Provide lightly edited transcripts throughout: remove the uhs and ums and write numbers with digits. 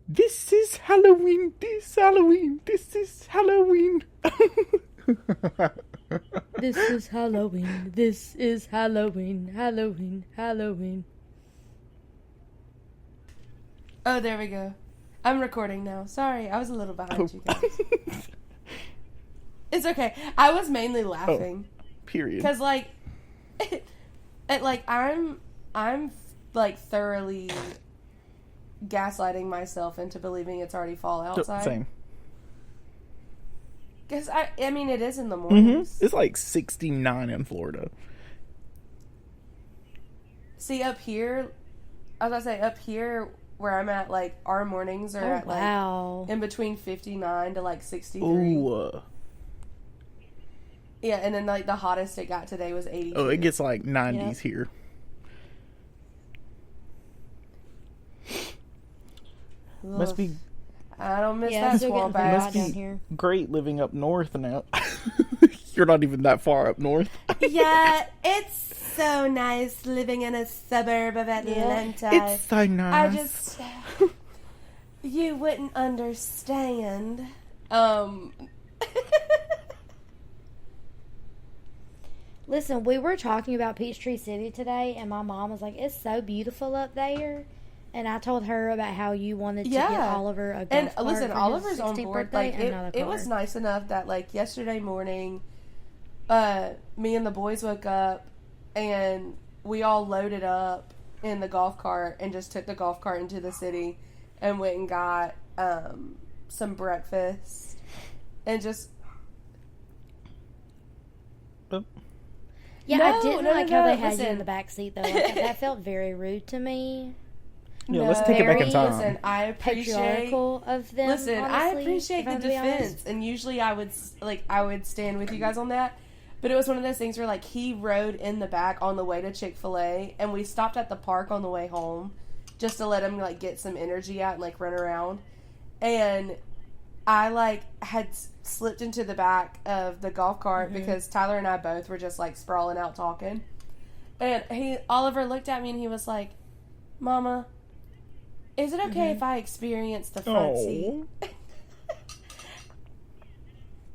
This is Halloween. This Halloween. This is Halloween. This is Halloween. This is Halloween. Halloween. Halloween. Oh, there we go. I'm recording now. Sorry, I was a little behind you guys. It's okay. I was mainly laughing. Period. Because, I'm thoroughly gaslighting myself into believing it's already fall outside. Same. Because, I mean, it is in the mornings. It's like 69 in Florida. See, up here, I was going to say, up here where I'm at, our mornings are in between 59 to 63. Ooh. Yeah, and then, the hottest it got today was 82. Oh, it gets 90s here. Ugh. Must be I don't miss that swamp ass. must be here. great living up north now. You're not even that far up north. Yeah, it's so nice living in a suburb of Atlanta. It's so nice. You wouldn't understand. Listen, we were talking about Peachtree City today, and my mom was like, it's so beautiful up there. And I told her about how you wanted to get Oliver a golf cart listen, for Oliver's his on 16th board. birthday, It was nice enough that yesterday morning, me and the boys woke up and we all loaded up in the golf cart and just took the golf cart into the city and went and got some breakfast and just. Yeah, I didn't like how they had you in the back seat though. That felt very rude to me. Yeah, let's take it back in time. Listen, I appreciate patriarchal of them. Listen, honestly, I appreciate the defense, honest. and usually I would stand with you guys on that. But it was one of those things where he rode in the back on the way to Chick-fil-A, and we stopped at the park on the way home just to let him get some energy out and run around. And I had slipped into the back of the golf cart because Tyler and I both were just sprawling out talking. And Oliver looked at me and he was like, "Mama, is it okay if I experience the front seat?"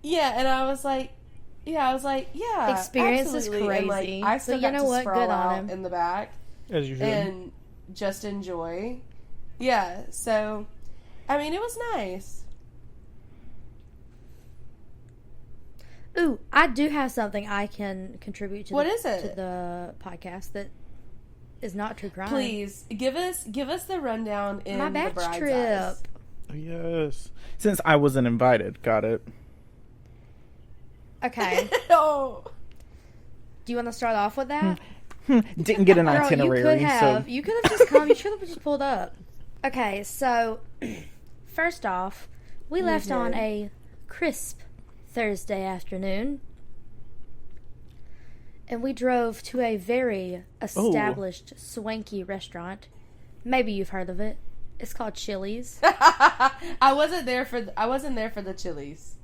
Yeah, and I was like, yeah, experience absolutely. is crazy. And I still got to sprawl Good out on him. in the back As you should. and just enjoy. Yeah, so I mean, it was nice. Ooh, I do have something I can contribute to. What is it? To the podcast that is not true crime. Please give us the rundown in My the batch bride's trip. eyes. Oh, yes. Since I wasn't invited. Got it. Okay. Oh. Do you want to start off with that? Didn't get an Girl, itinerary. You could have just come. You should have just pulled up. Okay, so first off, we left on a crisp Thursday afternoon, and we drove to a very established, swanky restaurant. Maybe you've heard of it. It's called Chili's. I wasn't there for the Chili's.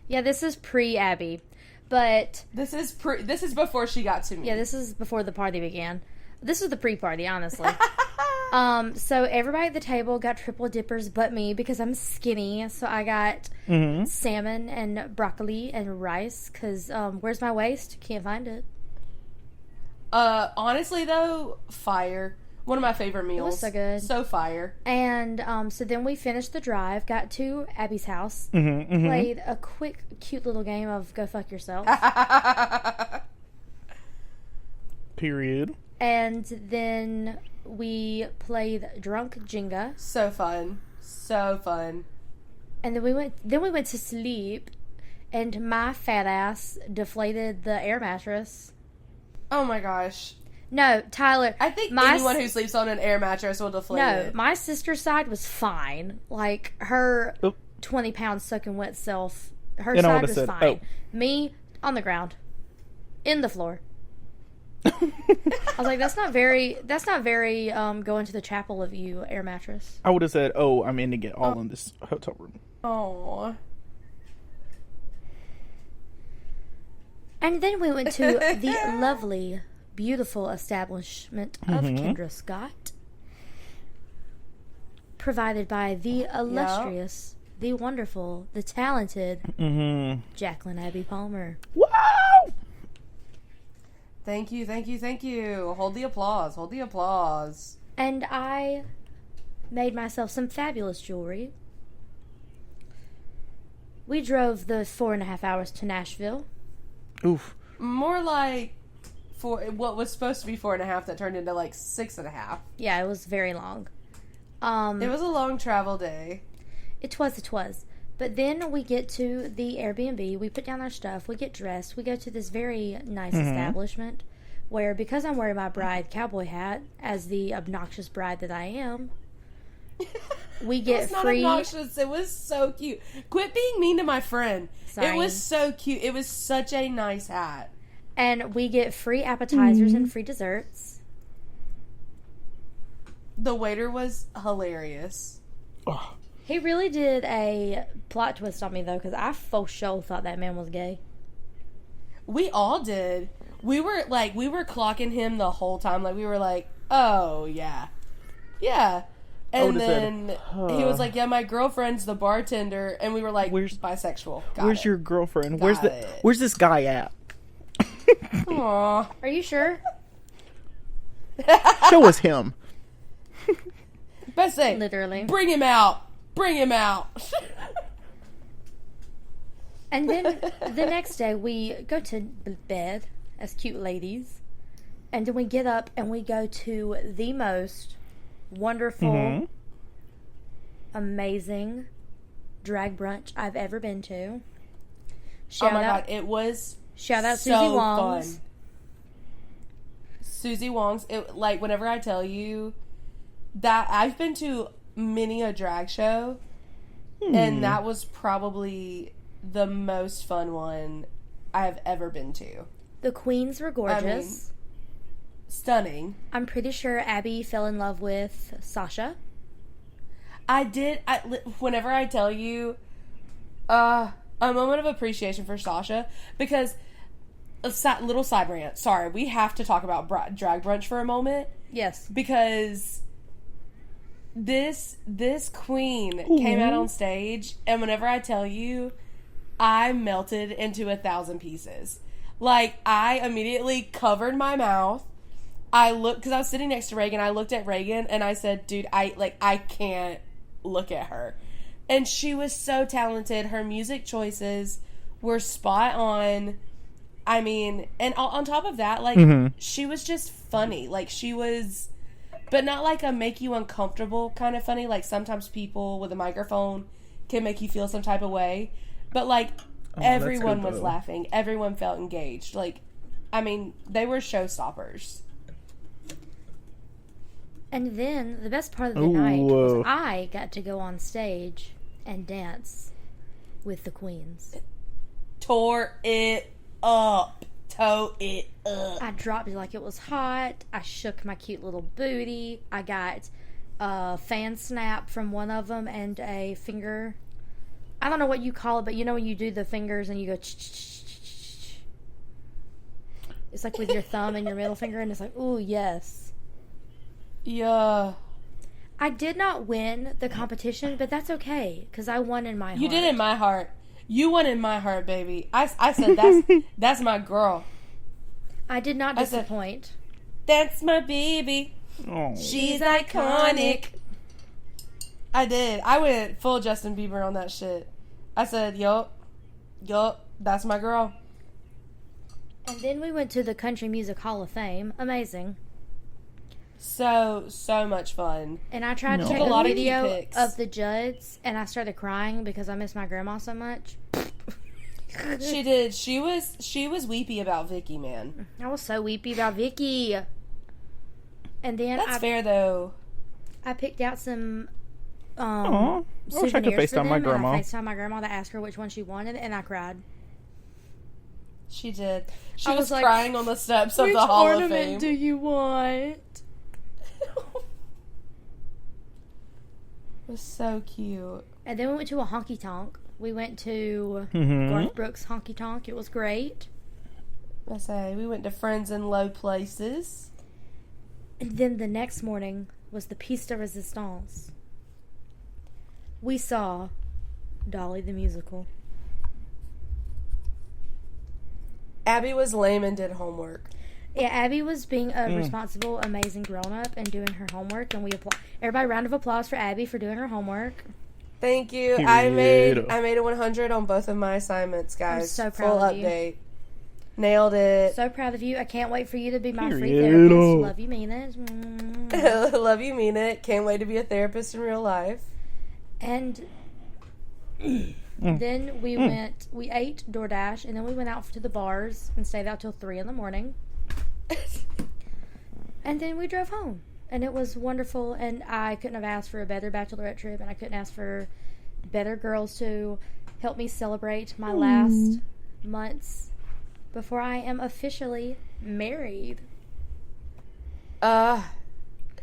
Yeah, this is pre-Abby, but This is before she got to me. yeah, this is before the party began. This was the pre-party, honestly. So everybody at the table got triple dippers but me because I'm skinny. So I got salmon and broccoli and rice because where's my waist? Can't find it. Honestly though, fire. One of my favorite meals. It was so good. So fire. And so then we finished the drive, got to Abby's house, played a quick, cute little game of Go Fuck Yourself. Period. And then we played Drunk Jenga. So fun. So fun. And then we went to sleep, and my fat ass deflated the air mattress. Oh my gosh. No, Tyler. I think anyone who sleeps on an air mattress will deflate it. My sister's side was fine. Her 20 pounds soaking wet self, her side was fine. Me, on the ground. In the floor. I was like, that's not very going to the chapel of you, air mattress. I would have said, I'm ending it all in this hotel room. Oh. And then we went to the lovely, beautiful establishment of Kendra Scott. provided by the illustrious, the wonderful, the talented Jacqueline Abby Palmer. Wow! Thank you, thank you, thank you. Hold the applause, hold the applause. And I made myself some fabulous jewelry. We drove the 4.5 hours to Nashville. Oof. More like what was supposed to be 4.5 that turned into like 6.5. Yeah, it was very long. It was a long travel day. It was. But then we get to the Airbnb, we put down our stuff, we get dressed, we go to this very nice establishment where, because I'm wearing my bride cowboy hat, as the obnoxious bride that I am, we get It's not free... obnoxious. It was so cute. Quit being mean to my friend. Sorry. It was so cute. It was such a nice hat. And we get free appetizers and free desserts. The waiter was hilarious. Oh. He really did a plot twist on me, though, because I for sure thought that man was gay. We all did. We were clocking him the whole time. Like, we were like, oh, yeah. Yeah. And then he was like, yeah, my girlfriend's the bartender. And we were like, bisexual. Where's your girlfriend? Where's this guy at? Aww. Are you sure? Show us him. Best say, Literally. Bring him out. Bring him out. And then the next day we go to bed as cute ladies. And then we get up and we go to the most wonderful, amazing drag brunch I've ever been to. Oh my god, it was shout out so Susie Wong's. fun. Susie Wong's. Whenever I tell you that I've been to many a drag show, and that was probably the most fun one I have ever been to. The queens were gorgeous. Stunning. I'm pretty sure Abby fell in love with Sasha. I did. Whenever I tell you, a moment of appreciation for Sasha, because little side rant. Sorry, we have to talk about drag brunch for a moment. Yes, because this queen came out on stage, and whenever I tell you, I melted into 1,000 pieces. Like, I immediately covered my mouth. I looked, because I was sitting next to Reagan, I looked at Reagan, and I said, dude, I can't look at her. And she was so talented. Her music choices were spot on. I mean, and on top of that, she was just funny. Like, she was, but not like a make you uncomfortable kind of funny. Like, sometimes people with a microphone can make you feel some type of way. But, everyone was laughing. Everyone felt engaged. I mean, they were showstoppers. And then the best part of the night was I got to go on stage and dance with the queens. Tore it up. Toe it up. I dropped it like it was hot. I shook my cute little booty. I got a fan snap from one of them and a finger. I don't know what you call it, but you know when you do the fingers and you go ch-ch-ch-ch-ch. It's like with your thumb and your middle finger, and it's like, ooh, yes. Yeah. I did not win the competition, but that's okay, because I won in my heart. You did in my heart. You won in my heart, baby. I said, that's my girl. I did not disappoint. That's my baby. Oh. She's iconic. I did. I went full Justin Bieber on that shit. I said, yup, that's my girl. And then we went to the Country Music Hall of Fame. Amazing. So much fun. And I tried to take a video of the Judds, and I started crying because I miss my grandma so much. She did. She was weepy about Vicky, man. I was so weepy about Vicky. And then That's fair, though. I picked out some I wish I could FaceTime my grandma. I FaceTime my grandma to ask her which one she wanted, and I cried. She did. She was crying on the steps of the Hall of Fame. Which ornament do you want? It was so cute. And then we went to a honky tonk. We went to Garth Brooks honky tonk. It was great. I say we went to Friends in Low Places. And then the next morning was the piece de resistance. we saw Dolly the musical. Abby was lame and did homework. Yeah, Abby was being a responsible, amazing grown-up and doing her homework, and we applaud. Everybody, round of applause for Abby for doing her homework. Thank you. I made a 100 on both of my assignments, guys. I'm so proud Full of you. update. Nailed it. So proud of you. I can't wait for you to be my free therapist. Love you, mean it. Love you, mean it. Can't wait to be a therapist in real life. And then we ate DoorDash, and then we went out to the bars and stayed out till 3 a.m. And then we drove home. And it was wonderful, and I couldn't have asked for a better bachelorette trip, and I couldn't ask for better girls to help me celebrate my last months before I am officially married. It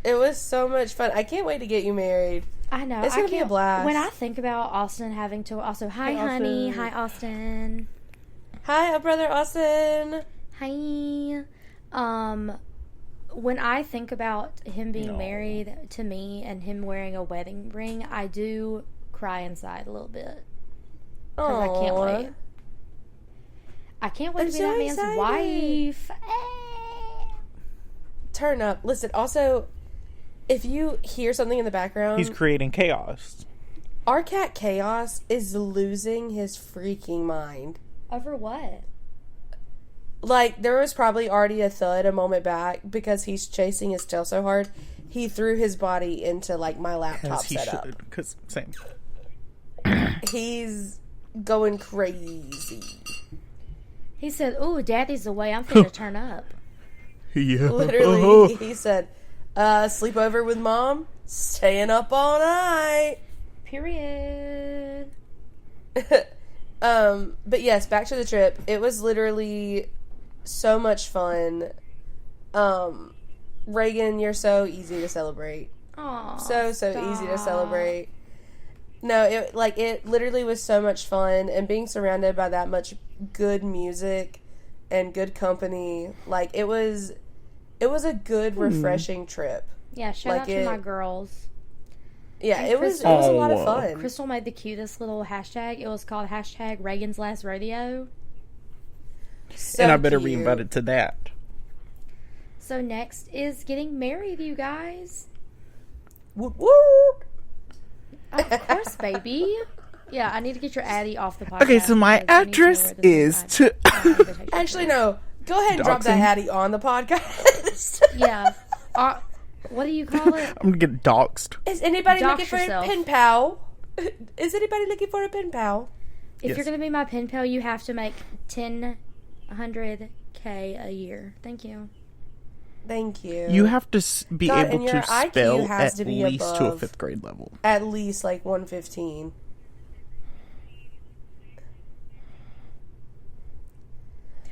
was so much fun. I can't wait to get you married. I know. It's going to be a blast. When I think about Austin having to also, hi, honey. Hi, Austin. Hi, brother Austin. Hi. When I think about him being married to me and him wearing a wedding ring, I do cry inside a little bit. Because I can't wait. I can't wait to be that man's wife. Turn up. Listen, also, if you hear something in the background... He's creating chaos. Our cat Chaos is losing his freaking mind. Over what? Like, there was probably already a thud a moment back because he's chasing his tail so hard. He threw his body into, like, my laptop setup. Because, same. He's going crazy. He said, ooh, daddy's away. I'm finna turn up. Yeah. Literally, he said, sleep over with mom, staying up all night. Period. But yes, back to the trip. It was literally so much fun. Reagan, you're so easy to celebrate. Aww, so easy to celebrate. No, it literally was so much fun, and being surrounded by that much good music and good company, like it was a good, refreshing trip. Yeah, shout out to my girls. Yeah, and it was a lot of fun. Crystal made the cutest little hashtag. It was called hashtag Reagan's Last Rodeo. So and I better cute. be invited to that. So next is getting married, you guys. Whoop, whoop. Of course, baby. Yeah, I need to get your Addy off the podcast. Okay, so my address is to... Actually, no. Go ahead and drop that Addy on the podcast. Yeah. What do you call it? I'm going to get doxxed. Is anybody Dox looking for yourself. a pen pal? Is anybody looking for a pen pal? If you're going to be my pen pal, you have to make 100K a year. Thank you. Thank you. You have to be God, able and your to IQ spell has at to be least to a above 5th grade level. At least like 115.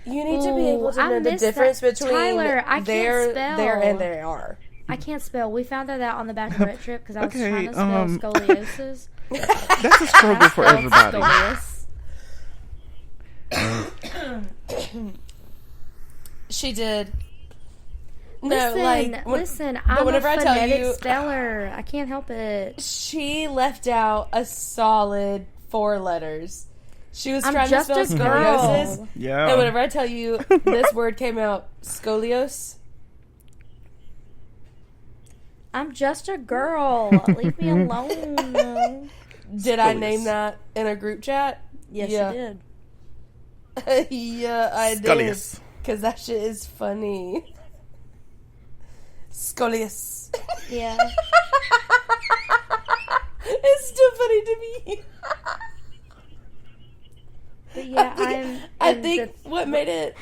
You need to be able to know the difference between Tyler, I can't spell. there and they are. I can't spell. We found that out on the bachelorette trip because I was trying to spell scoliosis. That's a struggle for everybody. She did. Listen, I'm a phonetic speller. I can't help it. She left out a solid 4 letters. She was trying to spell scoliosis. Girl. Yeah. And whenever I tell you this word came out, scolios. I'm just a girl. Leave me alone. Did I name that in a group chat? Yes, you did. Yeah, I did. Because that shit is funny. Scolius. Yeah. It's still funny to me. But yeah, I think what made it...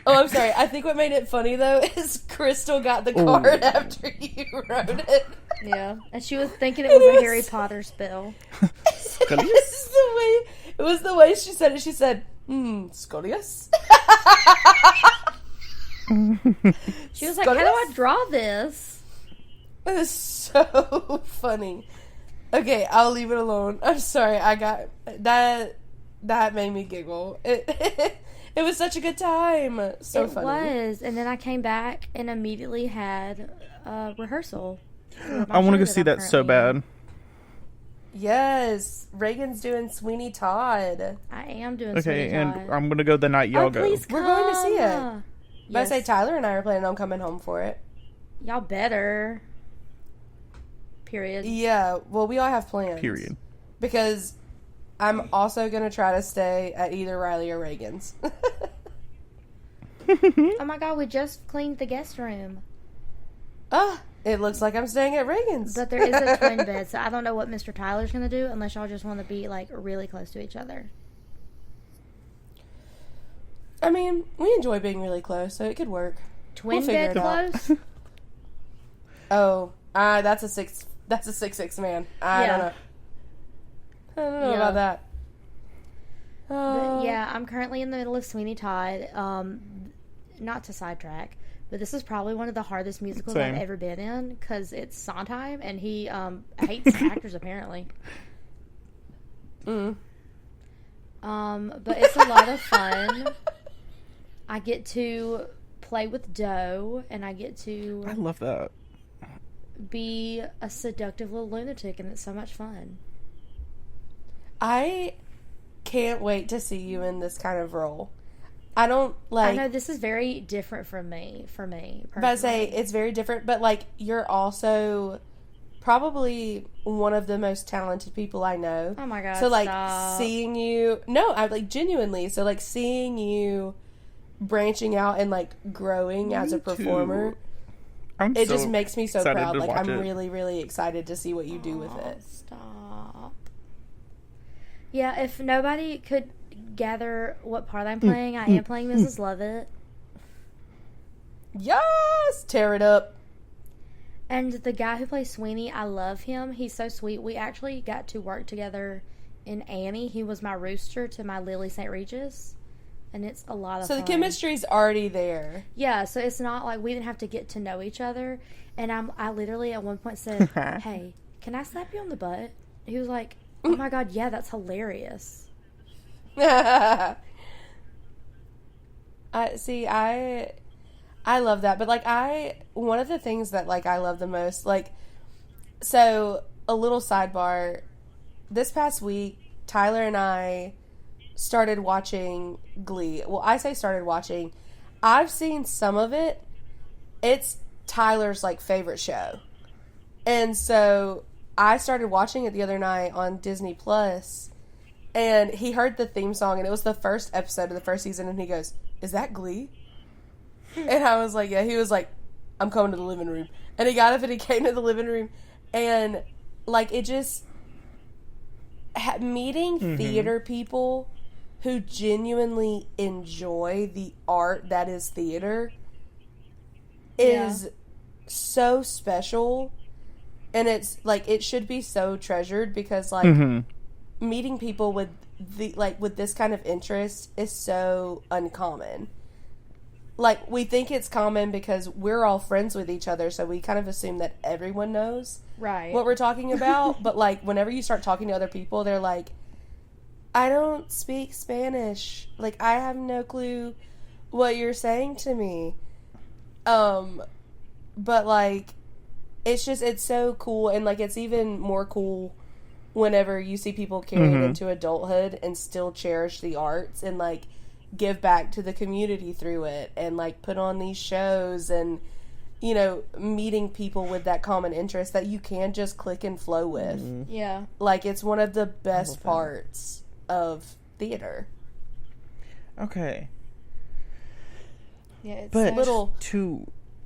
Oh, I'm sorry. I think what made it funny, though, is Crystal got the card after you wrote it. Yeah. And she was thinking it was a Harry Potter spell. It was the way she said it. She said, Scolius. She was like, how do I draw this? It was so funny. Okay, I'll leave it alone. I'm sorry. I got... That made me giggle. It was such a good time. So funny. It was. And then I came back and immediately had a rehearsal. I want to go see that so bad. Yes, Reagan's doing Sweeney Todd. I am doing Okay, Sweeney and Todd. I'm gonna go the night y'all go. Please We're going to see it. come. But Yes. I say Tyler and I are planning on coming home for it. Y'all better. Period. Yeah, well, we all have plans. Period. Because I'm also going to try to stay at either Riley or Reagan's. Oh my god, we just cleaned the guest room. It looks like I'm staying at Reagan's. But there is a twin bed, so I don't know what Mr. Tyler's going to do unless y'all just want to be, like, really close to each other. I mean, we enjoy being really close, so it could work. Twin We'll figure bed it out. close? Oh, that's a 6'6" man. I don't know. I don't know about that. But yeah, I'm currently in the middle of Sweeney Todd. Not to sidetrack, but this is probably one of the hardest musicals Same. I've ever been in because it's Sondheim and he hates actors apparently. But it's a lot of fun. I get to play with dough and I get to I love that. be a seductive little lunatic, and it's so much fun. I can't wait to see you in this kind of role. I don't like. I know this is very different from me. For me, But I say personally. it's very different, but like you're also probably one of the most talented people I know. Oh my god! So like stop. seeing you, no, I like genuinely. So like seeing you branching out and like growing as a performer, it just makes me so excited proud. to Like watch I'm it. really, really excited to see what you do with it. Stop. Yeah, if nobody could gather what part I'm playing, I am playing Mrs. Lovett. Yes, tear it up. And the guy who plays Sweeney, I love him. He's so sweet. We actually got to work together in Annie. He was my rooster to my Lily St. Regis. And it's a lot of So fun. the chemistry's already there. Yeah, so it's not like we didn't have to get to know each other. And I literally at one point said, hey, can I slap you on the butt? He was like, oh my god, yeah, that's hilarious. I love that, but like one of the things that like I love the most, like, so a little sidebar, this past week Tyler and I started watching Glee. Well, I say started watching, I've seen some of it. It's Tyler's like favorite show, and so I started watching it the other night on Disney Plus. And he heard the theme song, and it was the first episode of the first season, and he goes, is that Glee? And I was like, yeah. He was like, I'm coming to the living room. And he got up and he came to the living room, and, like, it just... meeting theater people who genuinely enjoy the art that is theater is so special. And it's, like, it should be so treasured because, like... meeting people with with this kind of interest is so uncommon. Like, we think it's common because we're all friends with each other, so we kind of assume that everyone knows Right. what we're talking about. But like, whenever you start talking to other people, they're like, I don't speak Spanish. Like, I have no clue what you're saying to me. But like, it's so cool, and like, it's even more cool whenever you see people carry it into adulthood and still cherish the arts and, like, give back to the community through it and, like, put on these shows and, you know, meeting people with that common interest that you can just click and flow with. Yeah. Like, it's one of the best parts of theater. Okay. Yeah, it's But so-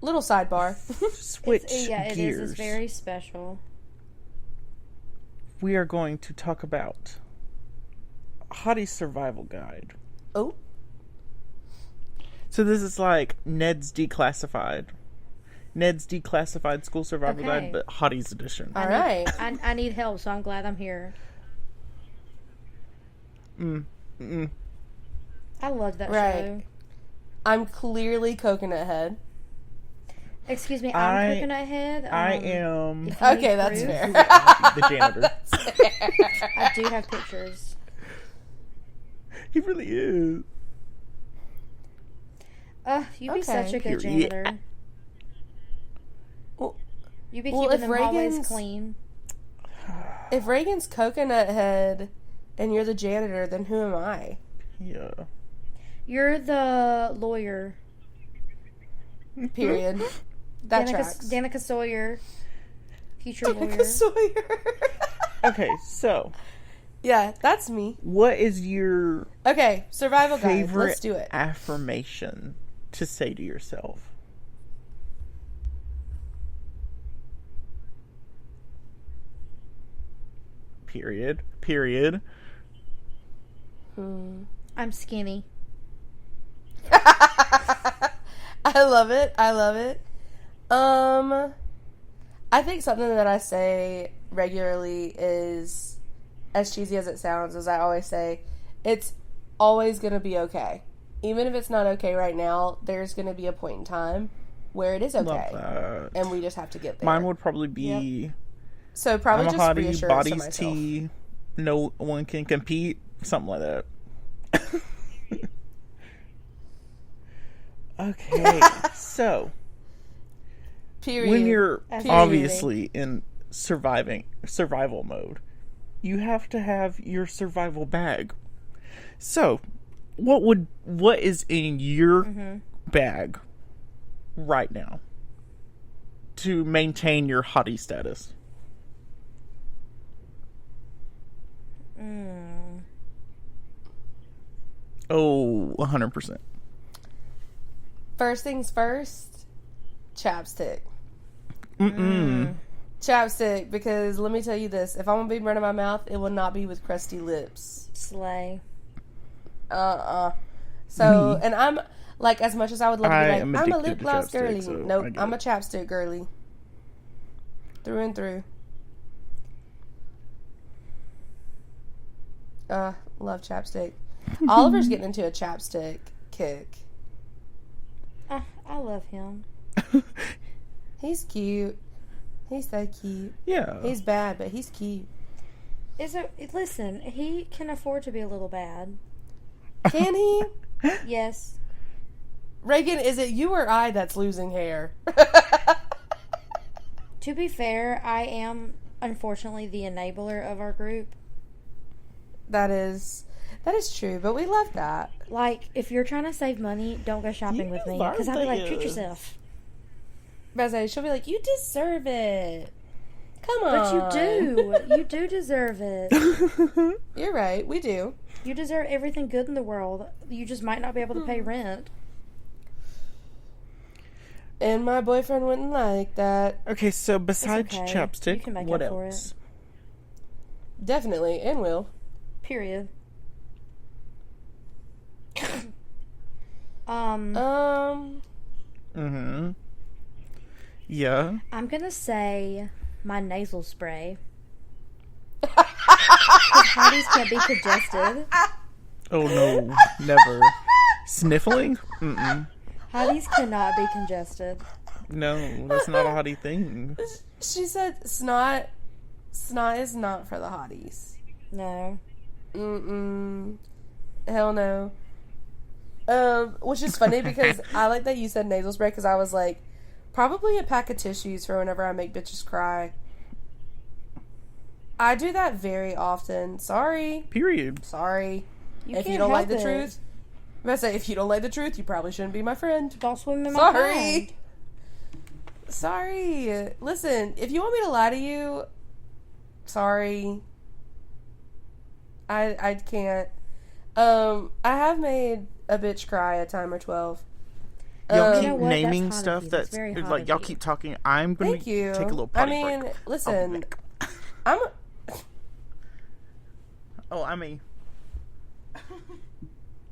Little sidebar. switch it gears. is. It's very special. We are going to talk about Hotties Survival Guide. Oh. So this is like Ned's Declassified. Ned's Declassified School Survival Okay. Guide, but Hotties edition. All right. I need help, so I'm glad I'm here. I loved that Right. show. I'm clearly Coconut Head. Excuse me, I'm Coconut Head. I am if you need Okay, that's proof, fair. the janitor. I do have pictures. He really is. You'd be Okay. such a good Period. janitor. Well, You'd be well, keeping if them hallways Reagan's- clean. If Reagan's Coconut Head and you're the janitor, then who am I? Yeah. You're the lawyer. Period. That tracks. Danica Sawyer. Future lawyer. Danica Sawyer. Okay, so. Yeah, that's me. What is your Okay, survival guide. favorite Let's do it. affirmation to say to yourself? Period. I'm skinny. I love it. I think something that I say regularly is, as cheesy as it sounds, as I always say, it's always going to be okay. Even if it's not okay right now, there's going to be a point in time where it is okay. Love that. And we just have to get there. Mine would probably be... Yep. So probably I'm a just hottie, reassurance to body's myself. tea, no one can compete, something like that. Okay, so Period. when you're Period. obviously in survival mode, you have to have your survival bag. So, what is in your bag right now to maintain your hottie status? Oh, 100%. First things first, chapstick. Mm-mm. Chapstick, because let me tell you this. If I'm going to be running my mouth, it will not be with crusty lips. Slay. So, and I'm, like, as much as I would love to be like, am I'm a addicted lip to gloss chapstick, girly. so I Nope, get I'm a it. chapstick girly. Through and through. Love chapstick. Oliver's getting into a chapstick kick. I love him. He's cute. He's so cute. Yeah. He's bad, but he's cute. Listen, he can afford to be a little bad. Can he? Yes. Reagan, is it you or I that's losing hair? To be fair, I am unfortunately the enabler of our group. That is true, but we love that. Like, if you're trying to save money, don't go shopping with me. Because I'll be like, treat yourself. She'll be like, you deserve it. Come on. But you do. You do deserve it. You're right. We do. You deserve everything good in the world. You just might not be able to pay rent. And my boyfriend wouldn't like that. Okay, so besides okay. You chapstick, can make what up for else? Definitely, and will. Period. Mm-hmm. Yeah. I'm gonna say my nasal spray. Because hotties can't be congested. Oh no, never. Sniffling? Mm-mm. Hotties cannot be congested. No, that's not a hottie thing. She said snot is not for the hotties. No. Mm-mm. Hell no. Which is funny because I like that you said nasal spray because I was like, probably a pack of tissues for whenever I make bitches cry. I do that very often. Sorry. Period. Sorry. You If can't you don't like help the it. truth, I'm gonna say if you don't like the truth, you probably shouldn't be my friend. Don't swim in my Sorry. pond. Sorry. Listen, if you want me to lie to you, sorry. I can't. I have made a bitch cry a time or 12. Y'all You keep know what? That's naming hot of stuff you. That's that's very hot like of y'all you. keep talking. I'm gonna Thank you. take a little I potty mean, break. listen, I mean.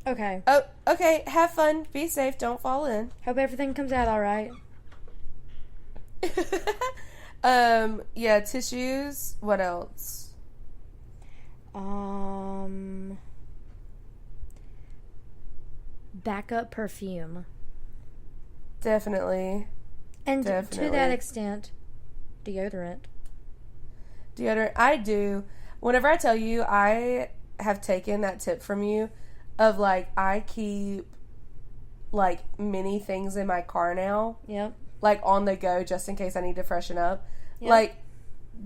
Okay. Oh, okay. Have fun. Be safe. Don't fall in. Hope everything comes out all right. Yeah, tissues. What else? Backup perfume. Definitely. And to Definitely. that extent, deodorant. Deodorant. I do. Whenever I tell you, I have taken that tip from you of like, I keep like many things in my car now. Yep. Like on the go just in case I need to freshen up. Yep. Like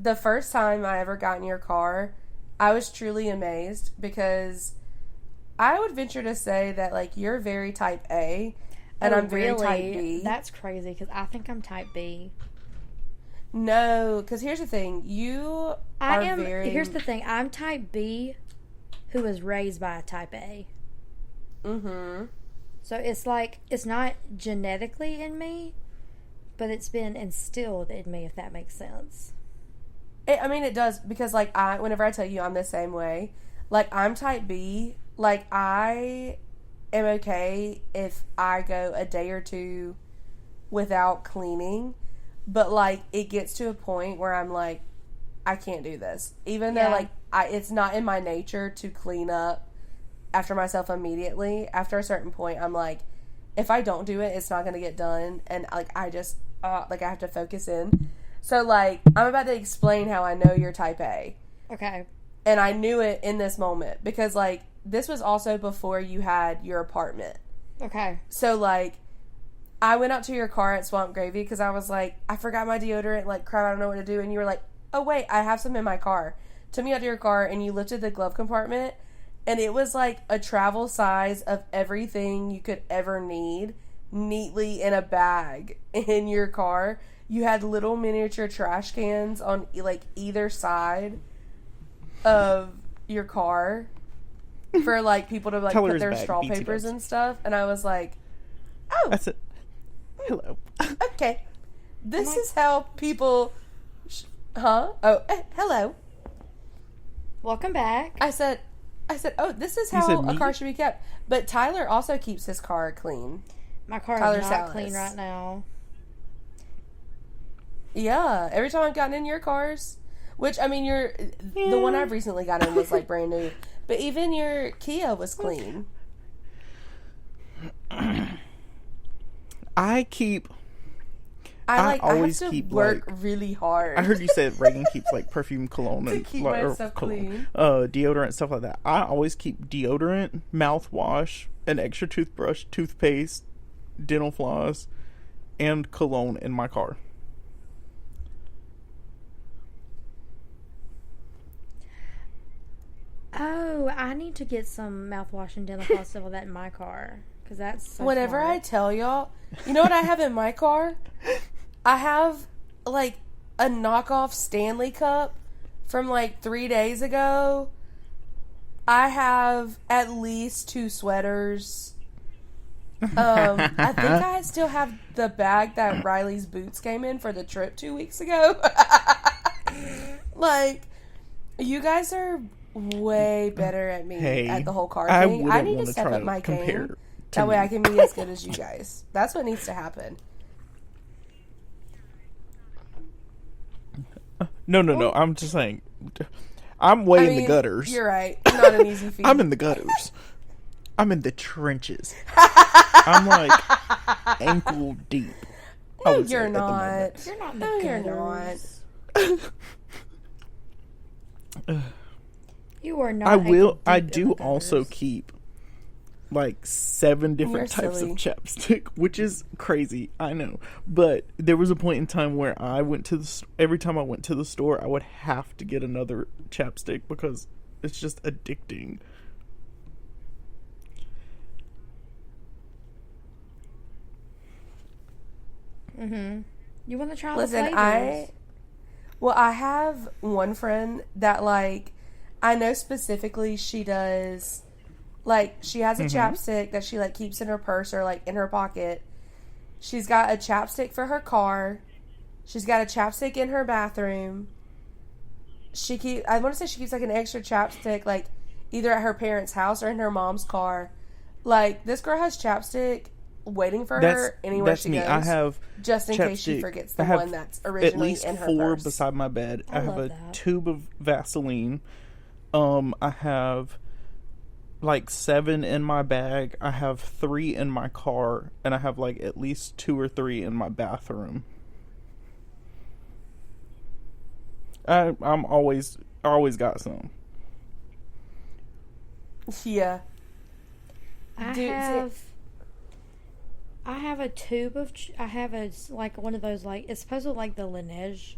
the first time I ever got in your car, I was truly amazed because I would venture to say that, like, you're very type A and I'm very type B. That's crazy because I think I'm type B. No, because here's the thing. Here's the thing. I'm type B who was raised by a type A. Mm-hmm. So it's like, it's not genetically in me, but it's been instilled in me, if that makes sense. It does, because, like, whenever I tell you I'm the same way, like, I'm type B, like, I am okay if I go a day or two without cleaning, but, like, it gets to a point where I'm like, I can't do this. Even though, like, it's not in my nature to clean up after myself immediately. After a certain point, I'm like, if I don't do it, it's not going to get done, and, like, I just, I have to focus in. So, like, I'm about to explain how I know you're type A. Okay. And I knew it in this moment because, like, this was also before you had your apartment. Okay. So, like, I went out to your car at Swamp Gravy because I was like, I forgot my deodorant, like, crap, I don't know what to do. And you were like, oh, wait, I have some in my car. Took me out to your car, and you lifted the glove compartment, and it was, like, a travel size of everything you could ever need neatly in a bag in your car. You had little miniature trash cans on, like, either side of your car for, like, people to, like, put their straw papers and stuff. And I was like, oh. That's it. Hello. Okay. This is how people... Huh? Oh, hello. Welcome back. I said, oh, this is how a car should be kept. But Tyler also keeps his car clean. My car is not clean right now. Yeah, every time I've gotten in your cars, which, I mean, the one I've recently gotten in was, like, brand new. But even your Kia was clean. I always have to work really hard. I heard you said Reagan keeps, like, perfume, cologne, and keep my stuff clean. Deodorant, stuff like that. I always keep deodorant, mouthwash, an extra toothbrush, toothpaste, dental floss, and cologne in my car. Oh, I need to get some mouthwash and dental floss stuff like that in my car. Because that's so Whenever smart. I tell y'all, you know what I have in my car? I have, like, a knockoff Stanley cup from, like, 3 days ago. I have at least 2 sweaters. I think I still have the bag that Riley's boots came in for the trip 2 weeks ago. Like, you guys are way better at me at the whole car thing. I need to step up my game. That way I can be as good as you guys. That's what needs to happen. No. I'm just saying. I'm way in the gutters. You're right. Not an easy feat. I'm in the gutters. I'm in the trenches. I'm like ankle deep. No, you're not. You're not in the gutters. You're not. You are not. I do also keep like 7 different types of chapstick, which is crazy, I know. But there was a point in time where every time I went to the store, I would have to get another chapstick because it's just addicting. You want to try Listen, the flavors? I have one friend that, like, I know specifically she does, like, she has a chapstick that she, like, keeps in her purse or, like, in her pocket. She's got a chapstick for her car. She's got a chapstick in her bathroom. I want to say she keeps, like, an extra chapstick, like, either at her parents' house or in her mom's car. Like, this girl has chapstick waiting for her anywhere she goes. I have just in case she forgets the one that's originally in her purse. At least 4 beside my bed. I have a tube of Vaseline. I have like 7 in my bag. I have 3 in my car, and I have like at least 2 or 3 in my bathroom. I always got some. Yeah. I have a tube of. I have like one of those, like, it's supposed to like the Laneige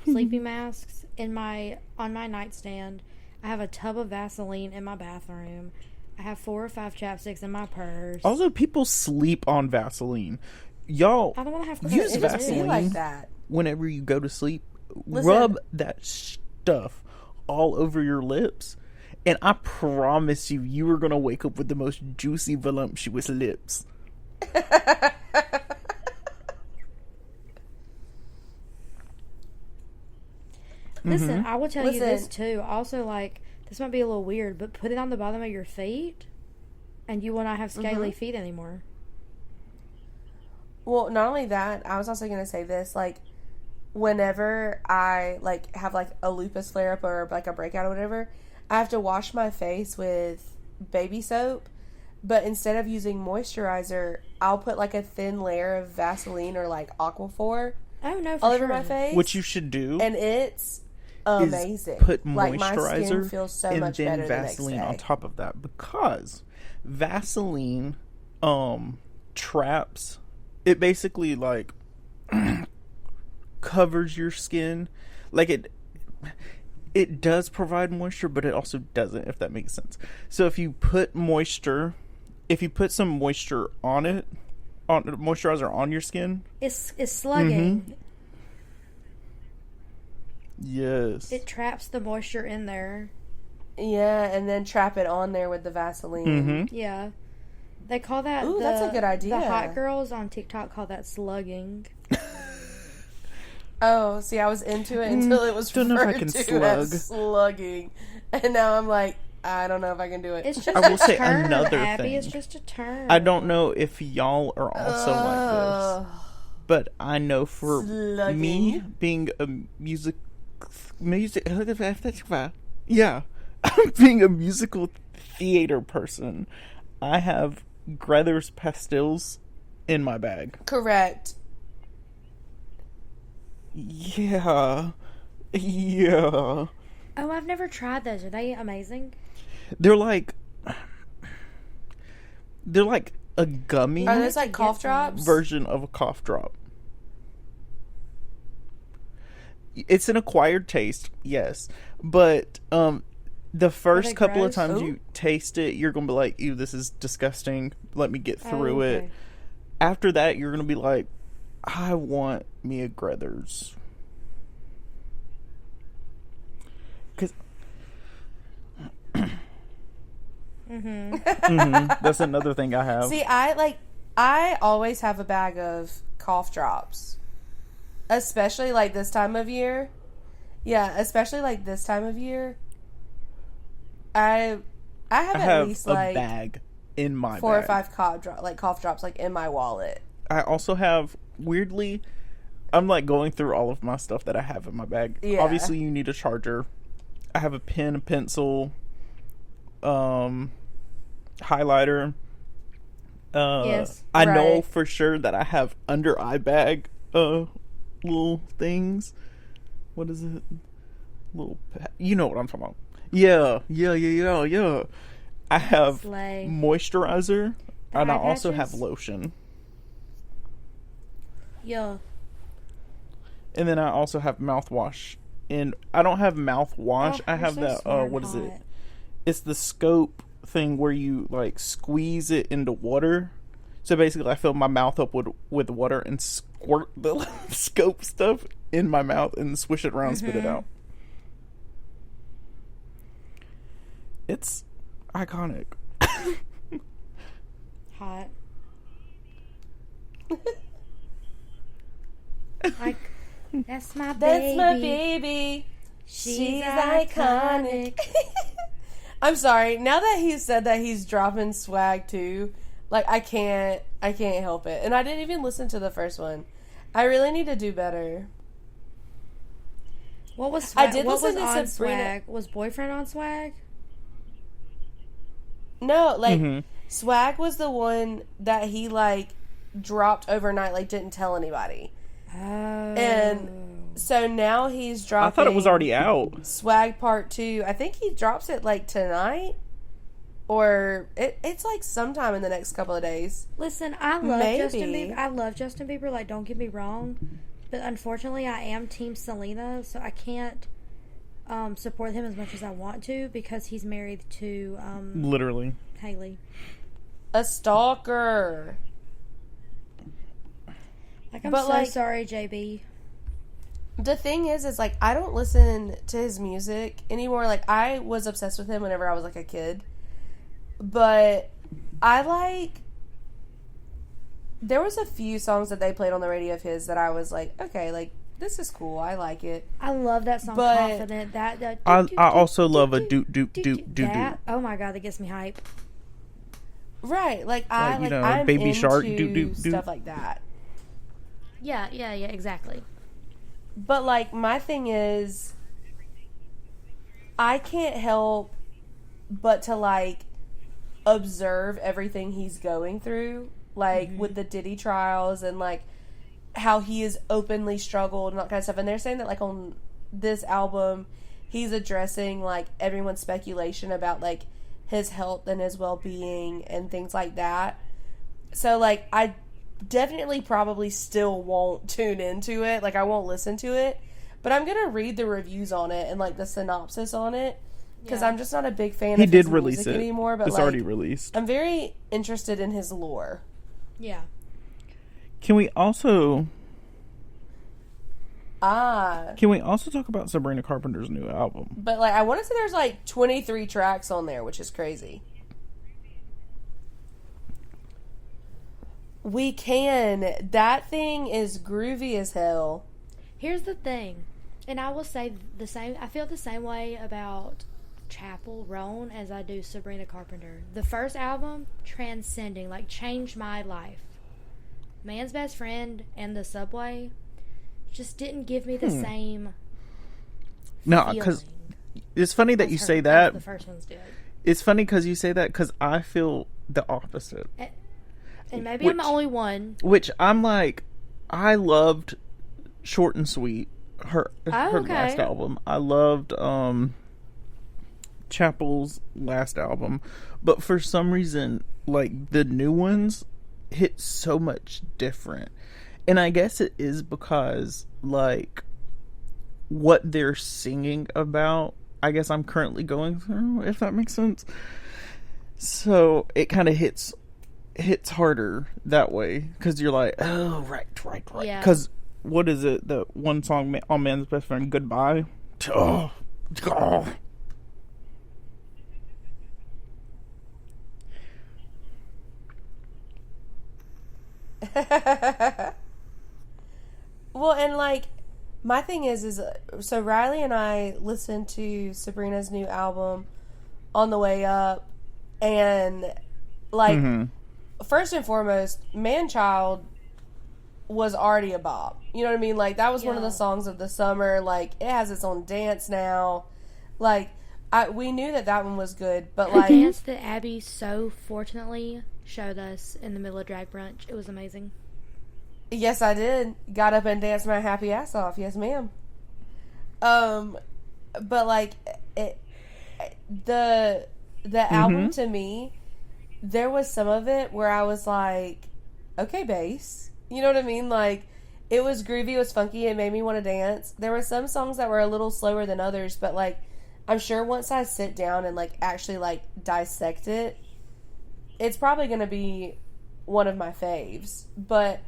sleeping masks on my nightstand. I have a tub of Vaseline in my bathroom. I have 4 or 5 chapsticks in my purse. Also, people sleep on Vaseline. Y'all, I don't want to have to use Vaseline like that. Whenever you go to sleep. Listen. Rub that stuff all over your lips. And I promise you are going to wake up with the most juicy, voluptuous lips. Listen, I will tell you this too. Also, like, this might be a little weird, but put it on the bottom of your feet, and you will not have scaly feet anymore. Well, not only that, I was also going to say this, like, whenever I, like, have, like, a lupus flare-up or, like, a breakout or whatever, I have to wash my face with baby soap, but instead of using moisturizer, I'll put, like, a thin layer of Vaseline or, like, Aquaphor all over my face. What you should do, and it's amazing. Put moisturizer like, my skin feels so and much then better Vaseline the next day. on top of that, because Vaseline traps. It basically, like, covers your skin. Like, it does provide moisture, but it also doesn't, if that makes sense. So if you put some moisture on it, moisturizer on your skin, it's slugging. Mm-hmm. Yes. It traps the moisture in there. Yeah, and then trap it on there with the Vaseline. Mm-hmm. Yeah. They call that... Ooh, that's a good idea. The hot girls on TikTok call that slugging. Oh, see, I was into it until it was referred to as slugging. And now I'm like, I don't know if I can do it. It's just I will say turn, another Abby. thing. It's just a turn. I don't know if y'all are also like this, but I know for me, being a music, yeah, being a musical theater person, I have Grethers pastils in my bag. Correct. Yeah. Oh, I've never tried those. Are they amazing? They're like a gummy. Are those like cough drops? Version of a cough drop. It's an acquired taste, yes, but the first couple gross? of times you taste it, you're gonna be like, "Ew, this is disgusting. Let me get through it." After that, you're gonna be like, "I want me a Grethers." Because that's another thing I have. See, I always have a bag of cough drops, especially like this time of year. Yeah, especially like this time of year. I have at least a like bag in my 4 bag. or 5 cough drops like in my wallet. I also have, weirdly, I'm like going through all of my stuff that I have in my bag. Yeah. Obviously, you need a charger. I have a pen, a pencil, highlighter. Yes. I know for sure that I have under eye bag little things. What is it? You know what I'm talking about. Yeah. I have moisturizer, and I also have lotion. Yeah. And then I also have mouthwash. And I don't have mouthwash. I have that, what is it? It's the scope thing where you, like, squeeze it into water. So basically, I fill my mouth up with water and squirt the scope stuff in my mouth and swish it around, spit it out. It's iconic. Hot. Like, that's my baby. That's my baby. She's iconic. I'm sorry. Now that he said that he's dropping swag too, like I can't help it. And I didn't even listen to the first one. I really need to do better. What was swag? I did what listen was to on Sabrina. swag? Was Boyfriend on swag? No, like swag was the one that he like dropped overnight, like didn't tell anybody. Oh. And so now he's dropping. I thought it was already out. Swag Part 2. I think he drops it like tonight. Or it's like sometime in the next couple of days. Listen, I love Justin Bieber. I love Justin Bieber. Like, don't get me wrong. But unfortunately, I am Team Selena, so I can't support him as much as I want to because he's married to literally Haley. A stalker. Like, I'm so sorry, JB. The thing is like, I don't listen to his music anymore. Like, I was obsessed with him whenever I was, like, a kid. But there was a few songs that they played on the radio of his that I was like, okay, like, this is cool. I like it. I love that song, but Confident. That I also love a doop doop doop doop doop. Oh my god, that gets me hype. Right, like I'm Baby into Shark doop doop doop stuff like that. Yeah, exactly. But, like, my thing is, I can't help but to, like, observe everything he's going through, like, with the Diddy trials and, like, how he has openly struggled and that kind of stuff. And they're saying that, like, on this album, he's addressing, like, everyone's speculation about, like, his health and his well-being and things like that. So, like, I definitely probably still won't tune into it. Like, I won't listen to it. But I'm going to read the reviews on it and, like, the synopsis on it. Because I'm just not a big fan of his music anymore. But, it's already released. I'm very interested in his lore. Yeah. Can we also talk about Sabrina Carpenter's new album? But, like, I want to say there's, like, 23 tracks on there, which is crazy. We can. That thing is groovy as hell. Here's the thing, and I will say the same. I feel the same way about Chapel Roan as I do Sabrina Carpenter. The first album, transcending, like, changed my life. Man's Best Friend and The Subway just didn't give me the same No, because it's funny that you say that. The first ones did. It's funny because you say that because I feel the opposite. And maybe I'm the only one. Which I'm like, I loved Short and Sweet, her last album. I loved Chapel's last album. But for some reason, like, the new ones hit so much different. And I guess it is because, like, what they're singing about, I guess I'm currently going through, if that makes sense. So it kind of hits harder that way because you're like, oh, right. Because what is it? The one song on Man's Best Friend, Goodbye. Oh. Well, and, like, my thing is so Riley and I listened to Sabrina's new album on the way up, and, like, first and foremost, Man Child was already a bop. You know what I mean? Like, that was one of the songs of the summer. Like, it has its own dance now. Like, we knew that one was good, but, like, the dance that Abby so fortunately showed us in the middle of drag brunch, it was amazing. Yes, I did. Got up and danced my happy ass off. Yes, ma'am. But, like, the album, to me, there was some of it where I was like, okay, bass. You know what I mean? Like, it was groovy, it was funky, it made me want to dance. There were some songs that were a little slower than others, but, like, I'm sure once I sit down and, like, actually, like, dissect it, it's probably going to be one of my faves. But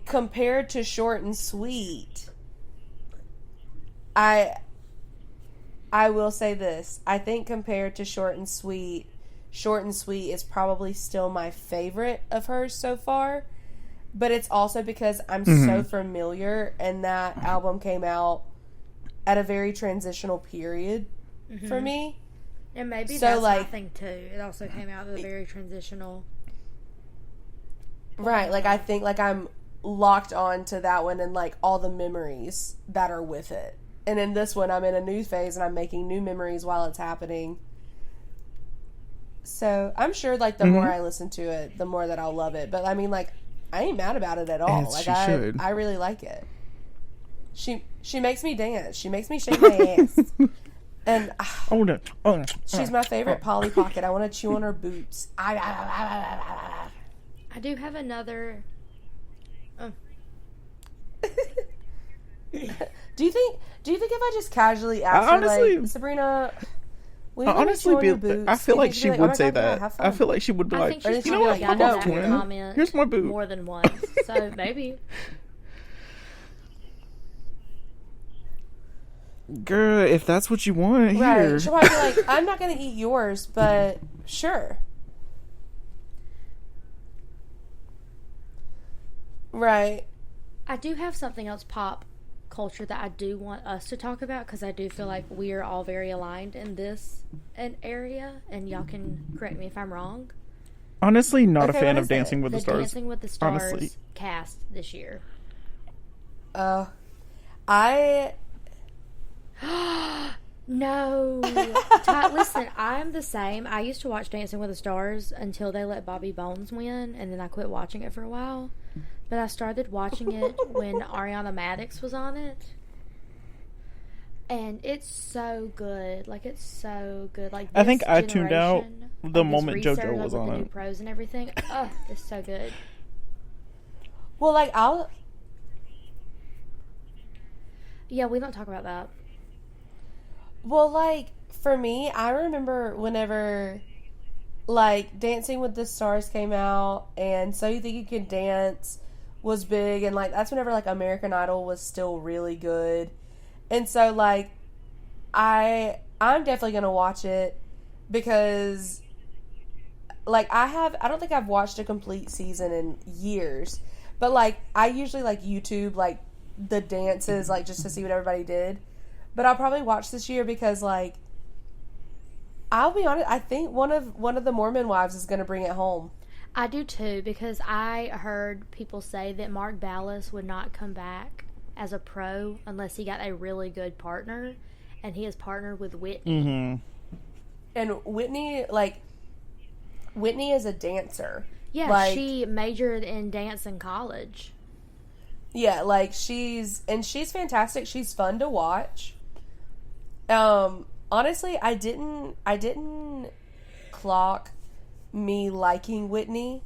compared to Short and Sweet, I will say this. I think compared to Short and Sweet is probably still my favorite of hers so far. But it's also because I'm so familiar, and that album came out at a very transitional period for me. And maybe that's my thing too. It also came out at a very transitional. Right, like, I think, like, I'm locked on to that one and, like, all the memories that are with it. And in this one, I'm in a new phase and I'm making new memories while it's happening. So I'm sure, like, the more I listen to it, the more that I'll love it. But I mean, like, I ain't mad about it at all. As like, I really like it. She makes me dance. She makes me shake my ass. And she's my favorite Polly Pocket. I want to chew on her boots. I do have another. Do you think if I just casually asked her, like, Sabrina, will you honestly your boots? I feel like she would say God, that. I feel like she would be like, you know what, fuck off, twin. Here's my boot. More than once, so maybe. Girl, if that's what you want, here. Right. She'll probably be like, I'm not going to eat yours, but sure. Right. I do have something else pop culture that I do want us to talk about, because I do feel like we are all very aligned in this area, and y'all can correct me if I'm wrong. Honestly, not a fan of Dancing with the Stars. Dancing with the Stars cast this year. No. Listen, I'm the same. I used to watch Dancing with the Stars until they let Bobby Bones win, and then I quit watching it for a while. But I started watching it when Ariana Madix was on it. And it's so good. Like, it's so good. Like, I think I tuned out the moment JoJo was on it. The new pros and everything. Ugh, it's so good. Well, like, Yeah, we don't talk about that. Well, like, for me, I remember whenever, like, Dancing with the Stars came out, and So You Think You Can Dance was big, and, like, that's whenever, like, American Idol was still really good. And so, like, I'm definitely going to watch it, because, like, I don't think I've watched a complete season in years, but, like, I usually, like, YouTube, like, the dances, like, just to see what everybody did. But I'll probably watch this year because, like, I'll be honest, I think one of the Mormon wives is going to bring it home. I do too, because I heard people say that Mark Ballas would not come back as a pro unless he got a really good partner, and he has partnered with Whitney. Mm-hmm. And Whitney is a dancer. Yeah, like, she majored in dance in college. Yeah, like, she's fantastic. She's fun to watch. Honestly, I didn't clock me liking Whitney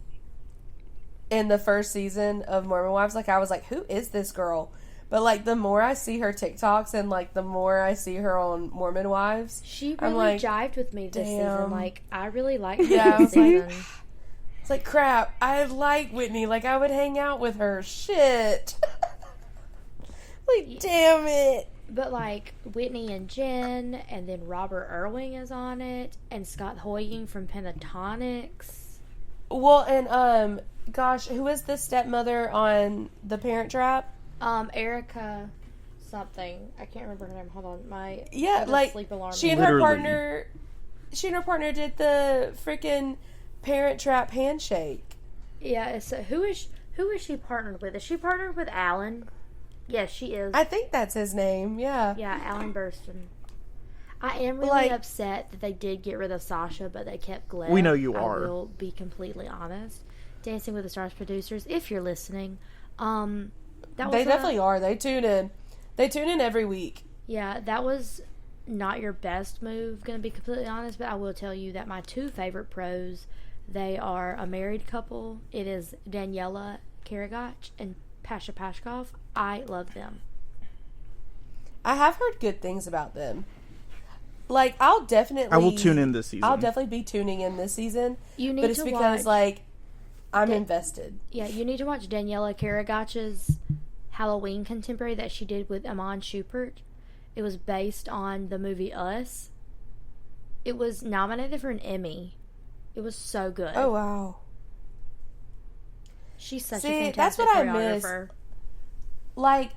in the first season of Mormon Wives. Like, I was like, who is this girl? But, like, the more I see her TikToks and, like, the more I see her on Mormon Wives, she really jived with me this season. Like, I really liked her this season. It's like, crap, I like Whitney. Like, I would hang out with her. Shit. Like, damn it. But, like, Whitney and Jen, and then Robert Irwing is on it, and Scott Hoying from Pentatonics. Well, and, gosh, who is the stepmother on The Parent Trap? Erica something. I can't remember her name. Hold on. Like, sleep alarm. She and her partner did the freaking Parent Trap handshake. Yeah, who is she partnered with? Is she partnered with Alan? Yes, she is. I think that's his name, yeah. Yeah, Alan Burston. I am really upset that they did get rid of Sasha, but they kept Gleb. We know you are. I will be completely honest. Dancing with the Stars producers, if you're listening, they definitely are. They tune in. They tune in every week. Yeah, that was not your best move, going to be completely honest, but I will tell you that my two favorite pros, they are a married couple. It is Daniela Karagach and Pasha Pashkov. I love them. I have heard good things about them. Like, I will tune in this season. I'll definitely be tuning in this season. But it's because, like, I'm invested. Yeah, you need to watch Daniela Karagach's Halloween contemporary that she did with Amon Schubert. It was based on the movie Us. It was nominated for an Emmy. It was so good. Oh, wow. She's such a fantastic choreographer. Like,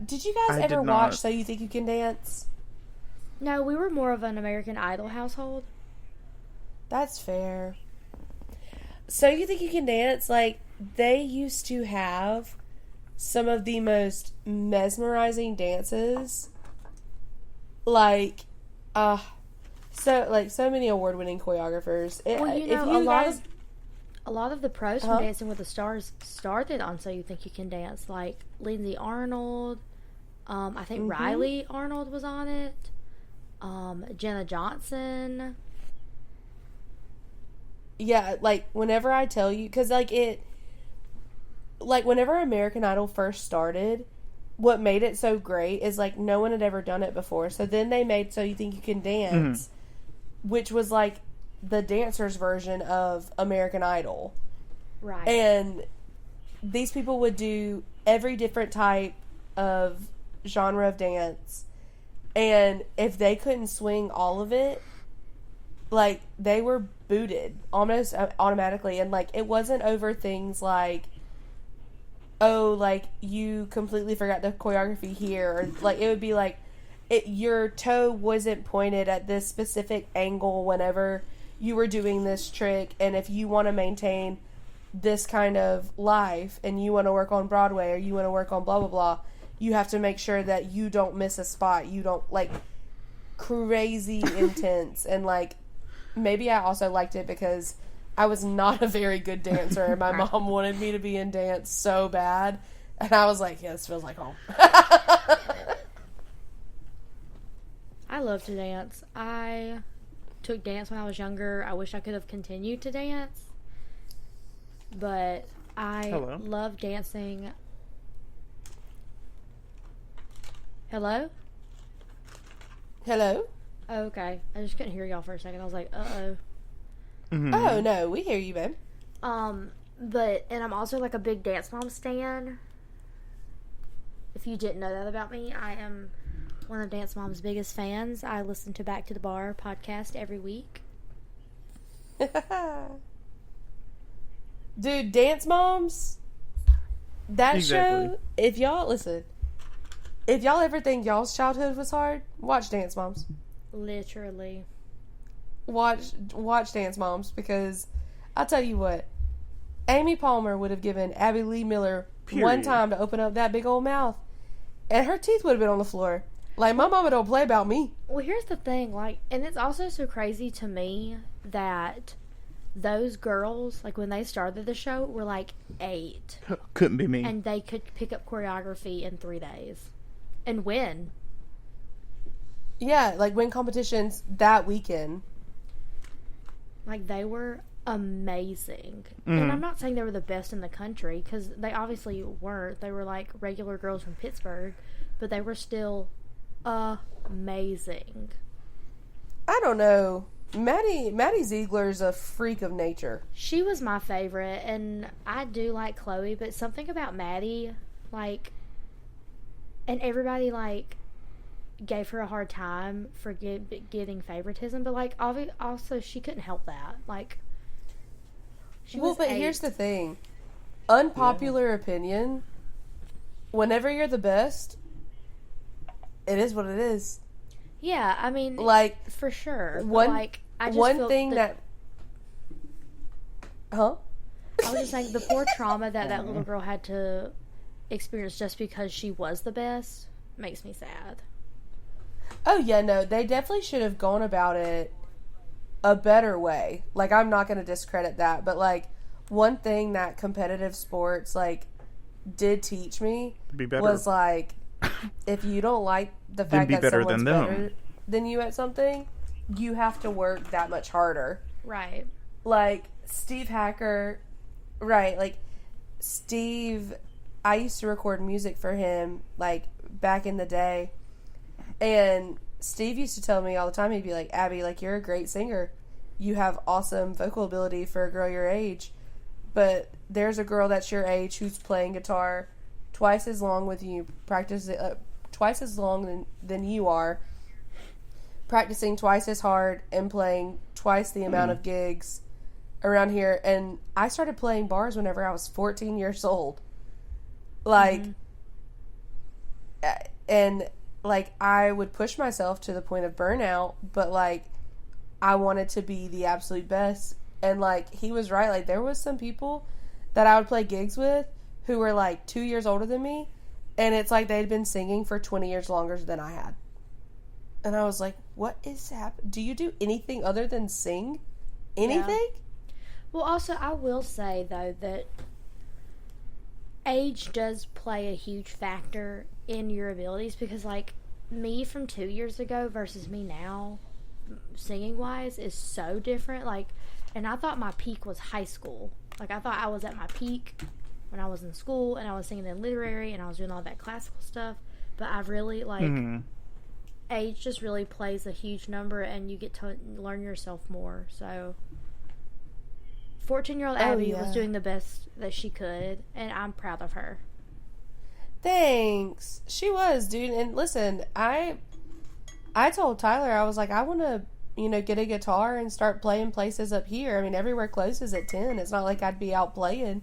did you guys ever watch So You Think You Can Dance? No, we were more of an American Idol household. That's fair. So You Think You Can Dance, like, they used to have some of the most mesmerizing dances. Like, so many award-winning choreographers. A lot of the pros from Dancing with the Stars started on So You Think You Can Dance, like Lindsay Arnold. I think Riley Arnold was on it. Jenna Johnson. Yeah, like, whenever I tell you, because, like, whenever American Idol first started, what made it so great is, like, no one had ever done it before. So then they made So You Think You Can Dance, which was, like, the dancers' version of American Idol. Right. And these people would do every different type of genre of dance. And if they couldn't swing all of it, like, they were booted almost automatically. And, like, it wasn't over things like, oh, like, you completely forgot the choreography here. Or, like, it would be like, your toe wasn't pointed at this specific angle whenever you were doing this trick. And if you want to maintain this kind of life and you want to work on Broadway or you want to work on blah, blah, blah, you have to make sure that you don't miss a spot. You don't, like, crazy intense. And, like, maybe I also liked it because I was not a very good dancer, and my mom wanted me to be in dance so bad. And I was like, yeah, this feels like home. I love to dance. I took dance when I was younger. I wish I could have continued to dance. But I love dancing. Hello? Hello? Oh, okay. I just couldn't hear y'all for a second. I was like, uh-oh. Mm-hmm. Oh, no. We hear you, babe. And I'm also, like, a big Dance Mom stan. If you didn't know that about me, I am one of Dance Mom's biggest fans. I listen to Back to the Bar podcast every week. Dude, Dance Moms, that show, if y'all ever think y'all's childhood was hard, watch Dance Moms. Literally. Watch Dance Moms, because I'll tell you what, Amy Palmer would have given Abby Lee Miller one time to open up that big old mouth, and her teeth would have been on the floor. Like, my mama don't play about me. Well, here's the thing, like, and it's also so crazy to me that those girls, like, when they started the show, were like 8. Couldn't be me. And they could pick up choreography in 3 days and win. Yeah, like, win competitions that weekend. Like, they were amazing. And I'm not saying they were the best in the country, because they obviously weren't. They were, like, regular girls from Pittsburgh, but they were still amazing. I don't know. Maddie Ziegler's a freak of nature. She was my favorite, and I do like Chloe, but something about Maddie, like, and everybody, like, gave her a hard time for getting favoritism, but, like, also she couldn't help that. Like, she was but 8. Here's the thing. Unpopular opinion, whenever you're the best, it is what it is. Yeah, I mean, like, for sure. One, like, I just one thing that... Huh? I was just saying, the poor trauma that little girl had to experience just because she was the best makes me sad. Oh, yeah, no. They definitely should have gone about it a better way. Like, I'm not going to discredit that. But, like, one thing that competitive sports, like, did teach me was, like, if you don't like the fact that someone's better than you at something, you have to work that much harder. Right. Like, Steve Hacker, right, like, Steve, I used to record music for him, like, back in the day, and Steve used to tell me all the time, he'd be like, Abby, like, you're a great singer. You have awesome vocal ability for a girl your age, but there's a girl that's your age who's playing guitar twice as long with you, twice as long than you are, practicing twice as hard and playing twice the amount of gigs around here. And I started playing bars whenever I was 14 years old. Like, and, like, I would push myself to the point of burnout, but, like, I wanted to be the absolute best. And, like, he was right. Like, there was some people that I would play gigs with who were, like, 2 years older than me, and it's like they'd been singing for 20 years longer than I had. And I was like, what is happening? Do you do anything other than sing? Anything? Yeah. Well, also, I will say, though, that age does play a huge factor in your abilities, because, like, me from 2 years ago versus me now, singing-wise, is so different. Like, and I thought my peak was high school. Like, I thought I was at my peak when I was in school and I was singing in literary and I was doing all that classical stuff. But I've really, like, age just really plays a huge number and you get to learn yourself more. So, 14-year-old Abby was doing the best that she could, and I'm proud of her. Thanks. She was, dude. And listen, I told Tyler, I was like, I want to, get a guitar and start playing places up here. I mean, everywhere closes at 10. It's not like I'd be out playing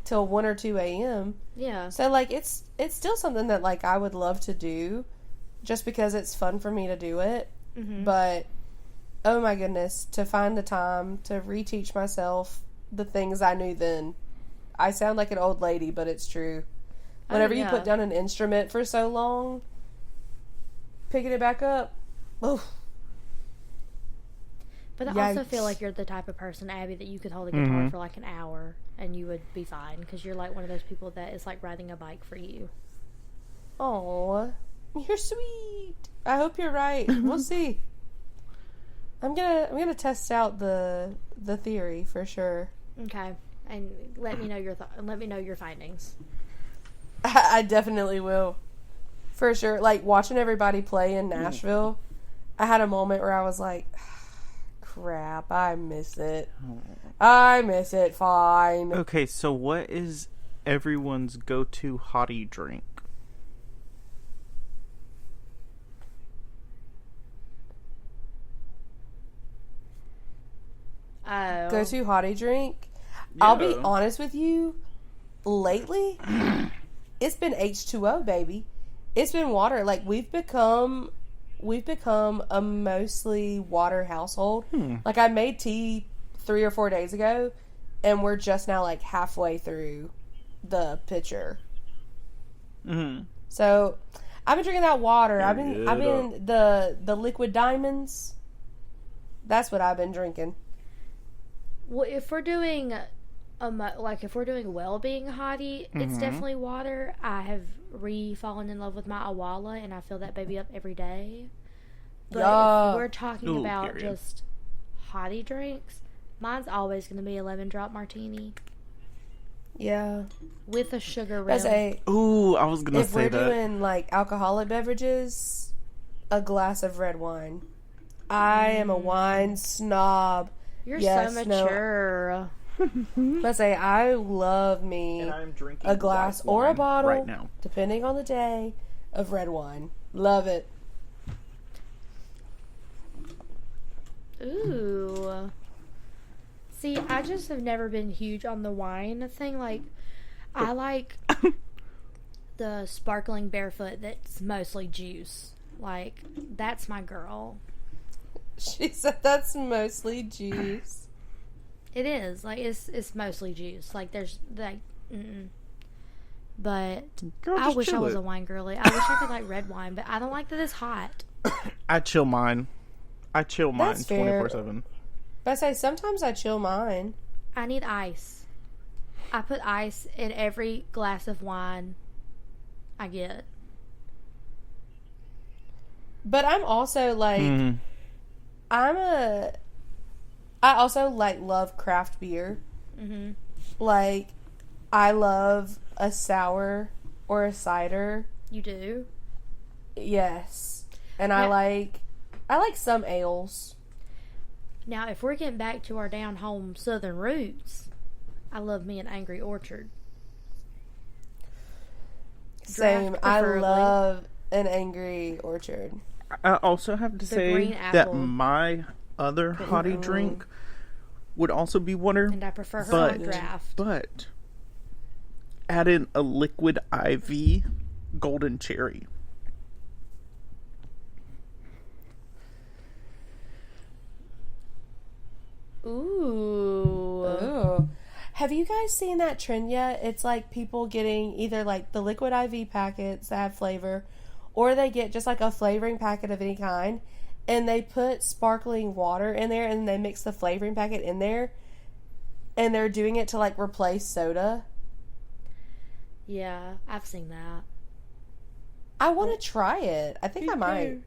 till 1 or 2 a.m. Yeah. So, like, it's still something that, like, I would love to do just because it's fun for me to do it. Mm-hmm. But, oh my goodness, to find the time to reteach myself the things I knew then. I sound like an old lady, but it's true. Whenever you put down an instrument for so long, picking it back up, oof. But I also feel like you're the type of person, Abby, that you could hold a guitar for like an hour and you would be fine because you're like one of those people that is like riding a bike for you. Oh, you're sweet. I hope you're right. We'll see. I'm gonna test out the theory for sure. Okay, and let me know your findings. I definitely will, for sure. Like watching everybody play in Nashville, I had a moment where I was like, crap, I miss it. I miss it. Fine. Okay, so what is everyone's go-to hottie drink? Oh. Go-to hottie drink? Yeah. I'll be honest with you. Lately, it's been H2O, baby. It's been water. Like, we've become a mostly water household. Like, I made tea 3 or 4 days ago, and we're just now, like, halfway through the pitcher. Mm-hmm. So, I've been drinking that water. I've been the liquid diamonds. That's what I've been drinking. Well, if we're doing well-being hottie, it's definitely water. I have fallen in love with my Awala, and I fill that baby up every day. But if we're talking about just hottie drinks, mine's always going to be a lemon drop martini. Yeah. With a sugar rim. I was going to say that. If we're doing, like, alcoholic beverages, a glass of red wine. I am a wine snob. You're so mature. Let's say I love me and I'm drinking a glass or a bottle, right now, depending on the day, of red wine. Love it. Ooh. See, I just have never been huge on the wine thing. Like, I like the sparkling barefoot that's mostly juice. Like, that's my girl. She said that's mostly juice. It is. Like, it's mostly juice. Like, there's, like, But girl, I wish I was a wine girly. I wish I could like red wine, but I don't like that it's hot. I chill mine. That's 24/7. But I say, sometimes I chill mine. I need ice. I put ice in every glass of wine I get. But I'm also, like... I also, like, love craft beer. Mm-hmm. Like, I love a sour or a cider. You do? Yes. And I like some ales. Now, if we're getting back to our down-home southern roots, I love me an Angry Orchard. Same. I love an Angry Orchard. I also have to say that my other hottie drink would also be water. And I prefer her on draft. But add in a liquid IV golden cherry. Ooh. Have you guys seen that trend yet? It's like people getting either like the liquid IV packets that have flavor, or they get just like a flavoring packet of any kind, and they put sparkling water in there, and they mix the flavoring packet in there, and they're doing it to like replace soda. Yeah, I've seen that. I want to try it. I think I might.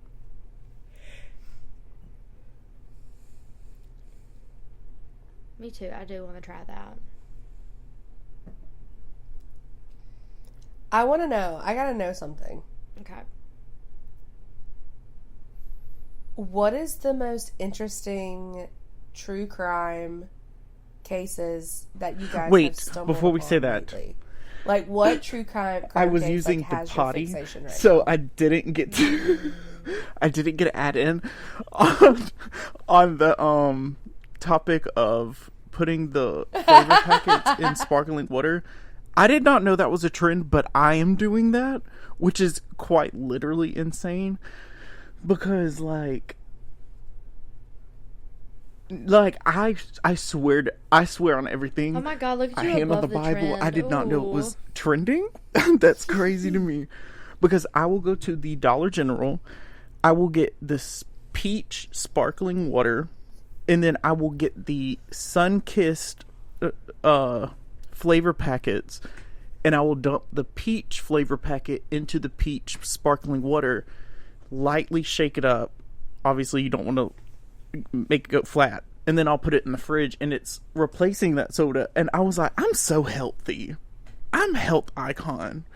Me too. I do want to try that. I want to know. I gotta know something. Okay. What is the most interesting true crime cases that you guys have stumbled before we say that lately? Like, what true crime I was case, using like, the has potty, your fixation right so now? I didn't get to I didn't get to add in on the topic of putting the flavor packets in sparkling water. I did not know that was a trend, but I am doing that, which is quite literally insane because like I swear on everything. Oh my God! Look at I you hand on above the Bible. trend. I did not know it Ooh. was trending. That's crazy to me. Because I will go to the Dollar General. I will get this peach sparkling water. And then I will get the sun-kissed flavor packets. And I will dump the peach flavor packet into the peach sparkling water. Lightly shake it up. Obviously, you don't want to make it go flat, and then I'll put it in the fridge, and it's replacing that soda. And I was like, I'm so healthy. I'm a health icon.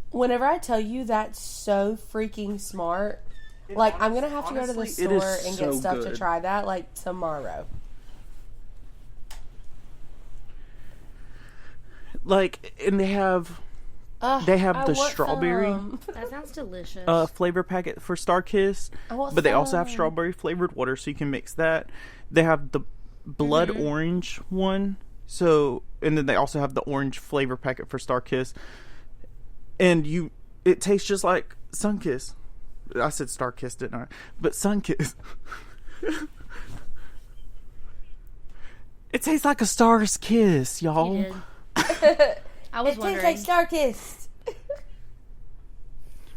Whenever I tell you that's so freaking smart, like, I'm gonna have to go to the store and get stuff to try that, like, tomorrow. Like, and they have the strawberry That sounds delicious. flavor packet for Starkist, but they also have strawberry flavored water, so you can mix that. They have the blood orange one, so, and then they also have the orange flavor packet for Starkist, and it tastes just like Sunkiss. I said Starkist, didn't I? But Sunkiss. It tastes like a star's kiss, y'all. You did. I was wondering. Tastes like Starkist.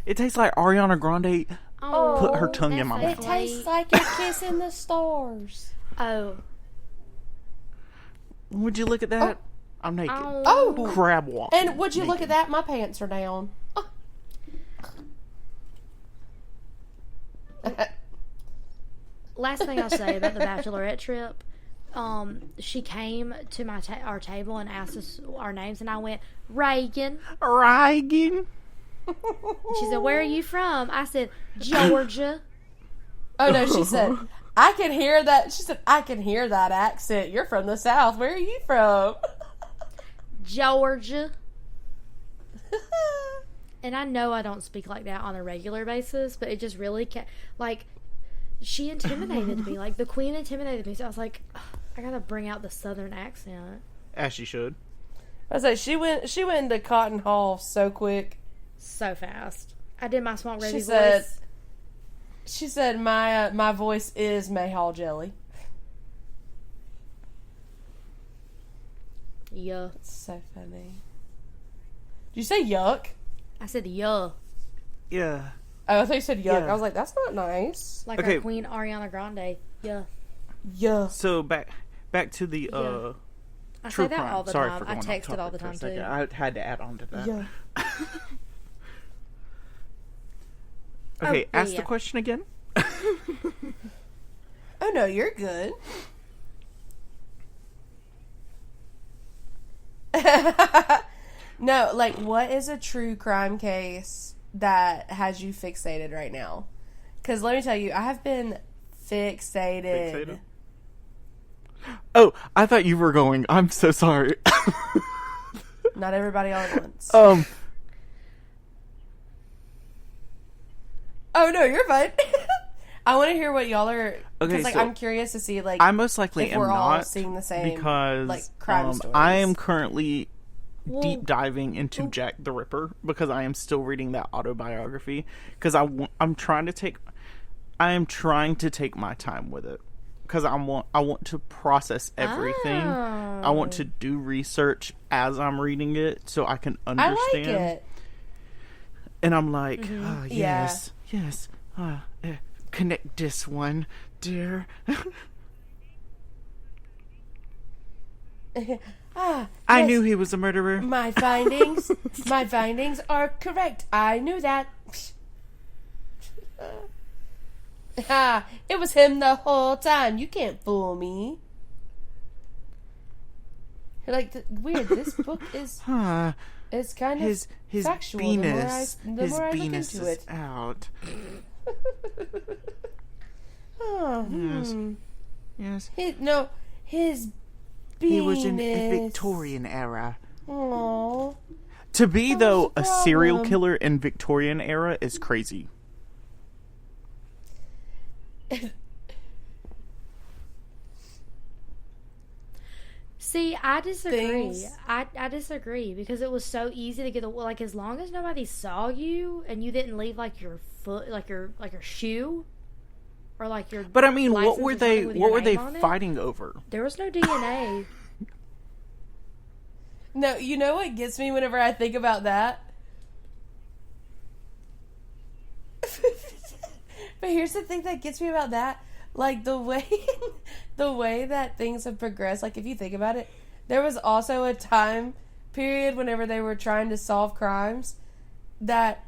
It tastes like Ariana Grande put her tongue in my mouth. It tastes like a kiss in the stars. Oh. Would you look at that? I'm naked. Oh. Crab walk. And would you look at that? My pants are down. Last thing I'll say about the bachelorette trip, she came to our table and asked us our names, and I went, Reagan. Reagan. She said, where are you from? I said, Georgia. Oh, no, she said, I can hear that. She said, I can hear that accent. You're from the South. Where are you from? Georgia. And I know I don't speak like that on a regular basis, but it just really like, she intimidated me. Like, the queen intimidated me. So I was like, I gotta bring out the Southern accent. As she should. I was like, she went into Cotton Hall so quick. So fast. I did my Swamp Gravy voice. voice. She said, my voice is Mayhall jelly. Yeah. It's so funny. Did you say yuck? I said yeah. Yeah. Oh, I thought you said yuck. Yeah. I was like, that's not nice. Like Okay. our queen Ariana Grande. Yeah. Yeah. So back to the I true say that crime. all the Sorry time. for I going text off it all the topic time for a too. second. I had to add on to that. Yeah. Okay, ask yeah. the question again. Oh, no, you're good. No, like, what is a true crime case that has you fixated right now? Because let me tell you, I have been fixated. Oh, I thought you were going. I'm so sorry. Not everybody all at once. Oh no, you're fine. I want to hear what y'all are. Okay, Because, like, so I'm curious to see, like, I most likely if am we're all not seeing the same, because like, crime stories. I am currently Well, deep diving into Jack the Ripper because I am still reading that autobiography because I'm trying to take my time with it because I want to process everything. I want to do research as I'm reading it so I can understand. I like it. And I'm like, Yeah. yes, connect this one, dear. I knew he was a murderer. My findings are correct. I knew that. It was him the whole time. You can't fool me. Like, weird. This book is kind of his factual. Venus, The more I look Venus into is it. out. Oh, Yes. His Venus. He was in the Victorian era. Aww. To be, though, a serial problem. killer in Victorian era is crazy. See, I disagree. Things- I disagree because it was so easy to get away. Like, as long as nobody saw you and you didn't leave like your foot, like your shoe, or like your. But I mean, what license were or they? something with What your were they name on it. fighting over? There was no DNA. No, you know what gets me whenever I think about that? But here's the thing that gets me about that. Like, the way that things have progressed, like, if you think about it, there was also a time period whenever they were trying to solve crimes that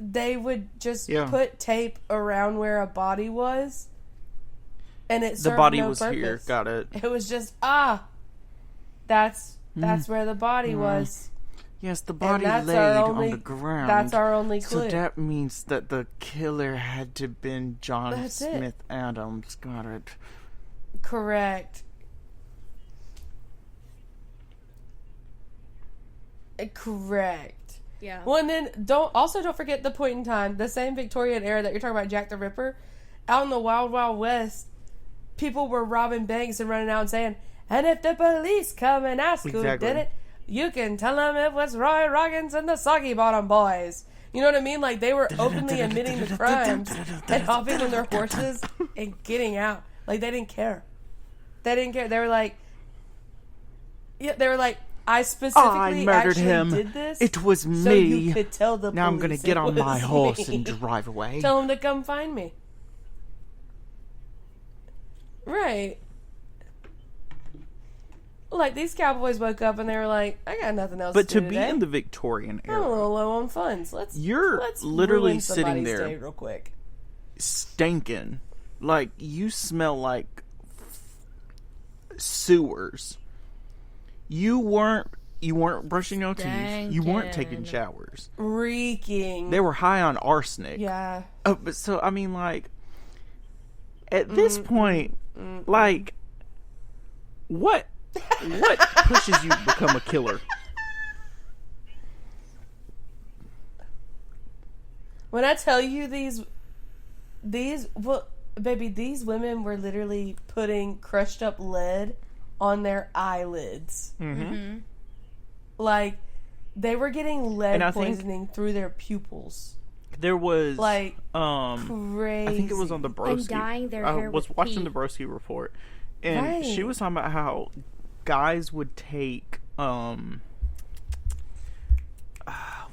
they would just put tape around where a body was, and it served The body no was purpose. here. Got it. It was just, that's where the body was. Yes, the body that's laid our on only- the ground. That's our only clue. So that means that the killer had to have been John That's it. Smith Adams. Got it. Correct. Correct. Yeah. Well, and then don't forget the point in time, the same Victorian era that you're talking about, Jack the Ripper. Out in the Wild Wild West, people were robbing banks and running out and saying, "And if the police come and ask who did it, you can tell them it was Roy Roggins and the Soggy Bottom Boys." You know what I mean? Like, they were openly admitting the crimes and hopping on their horses and getting out. Like, they didn't care. They didn't care. They were like, I specifically murdered actually him. did this. It was So me. you could tell the Now I'm police gonna get it on my was horse me. and drive away. Tell them to come find me. Right. Like, these cowboys woke up and they were like, I got nothing else But to to do be today. in the Victorian I'm a era, little low on funds. Let's literally ruin sitting somebody's there day real quick. stinking. Like, you smell like sewers. You weren't brushing your teeth. You weren't taking showers. Reeking. They were high on arsenic. Yeah. Oh, but so I mean, like, at this point, like, what pushes you to become a killer? When I tell you these women were literally putting crushed up lead on their eyelids. Mm-hmm. Like, they were getting lead And poisoning through their pupils. There was Like, crazy. I think it was on the Broski. And dyeing their I hair was with watching pee. the Broski report, and she was talking about how guys would take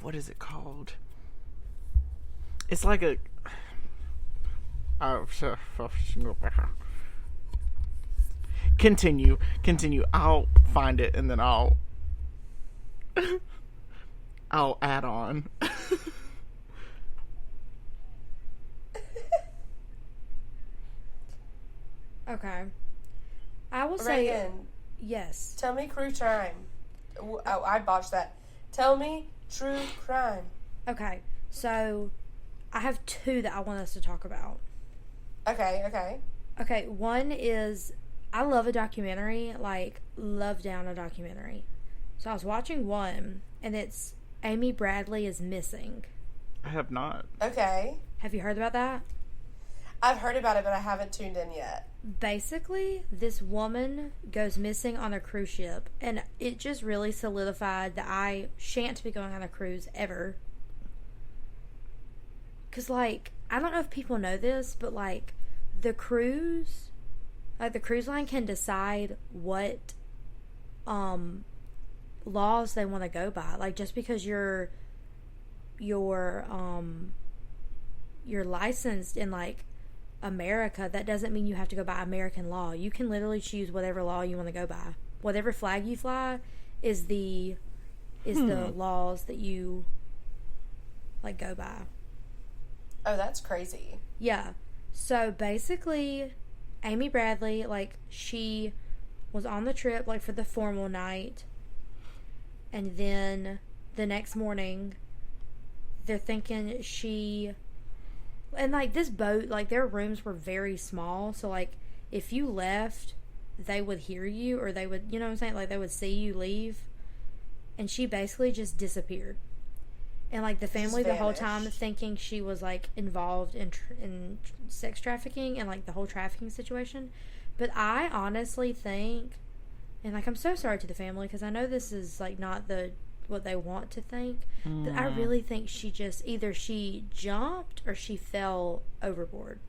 what is it called? It's like a continue. I'll find it and then I'll add on. Okay. I will say Reagan, yes. tell me true crime. Oh, I botched that. Tell me true crime. Okay. So I have two that I want us to talk about. Okay. Okay, one is I love a documentary, like love down a documentary. So I was watching one and it's Amy Bradley is Missing. I have not. Okay. Have you heard about that? I've heard about it, but I haven't tuned in yet. Basically, this woman goes missing on a cruise ship, and it just really solidified that I shan't be going on a cruise ever. Because, like, I don't know if people know this, but, like, the cruise line can decide what laws they want to go by. Like, just because you're licensed in, like, America, that doesn't mean you have to go by American law. You can literally choose whatever law you want to go by. Whatever flag you fly is the laws that you like go by. Oh, that's crazy. Yeah. So basically, Amy Bradley, like, she was on the trip, like, for the formal night. And then the next morning, they're thinking she... And, like, this boat, like, their rooms were very small. So, like, if you left, they would hear you, or they would, you know what I'm saying? Like, they would see you leave. And she basically just disappeared. And, like, the family the whole time thinking she was, like, involved in sex trafficking and, like, the whole trafficking situation. But I honestly think, and, like, I'm so sorry to the family because I know this is, like, not what they want to think. But I really think she just, either she jumped or she fell overboard.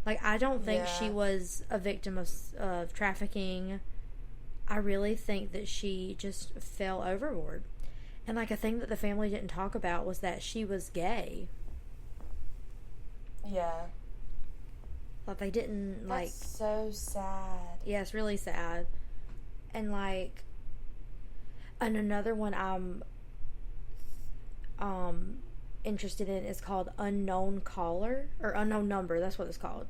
Like, I don't think she was a victim of trafficking. I really think that she just fell overboard. And, like, a thing that the family didn't talk about was that she was gay. Yeah. Like, they didn't, like... That's so sad. Yeah, it's really sad. And, like... And another one I'm interested in is called Unknown Caller. Or Unknown Number. That's what it's called.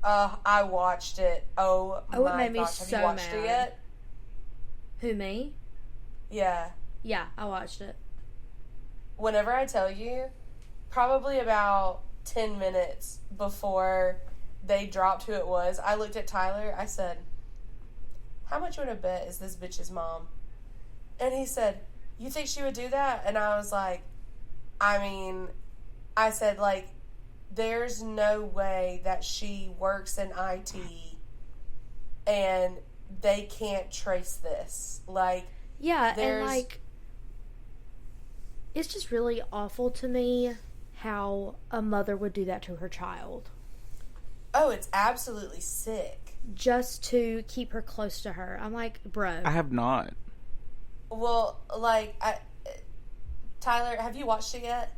I watched it. Oh my it made me gosh. so Have you watched it yet? Who, me? Yeah. Yeah, I watched it. Whenever I tell you, probably about 10 minutes before they dropped who it was, I looked at Tyler. I said, how much would I bet is this bitch's mom? And he said, you think she would do that? And I was like, I said, like, there's no way that she works in IT and they can't trace this. Like, yeah, and, like, it's just really awful to me how a mother would do that to her child. Oh, it's absolutely sick. Just to keep her close to her. I'm like, bro. I have not. Well, like, Tyler, have you watched it yet?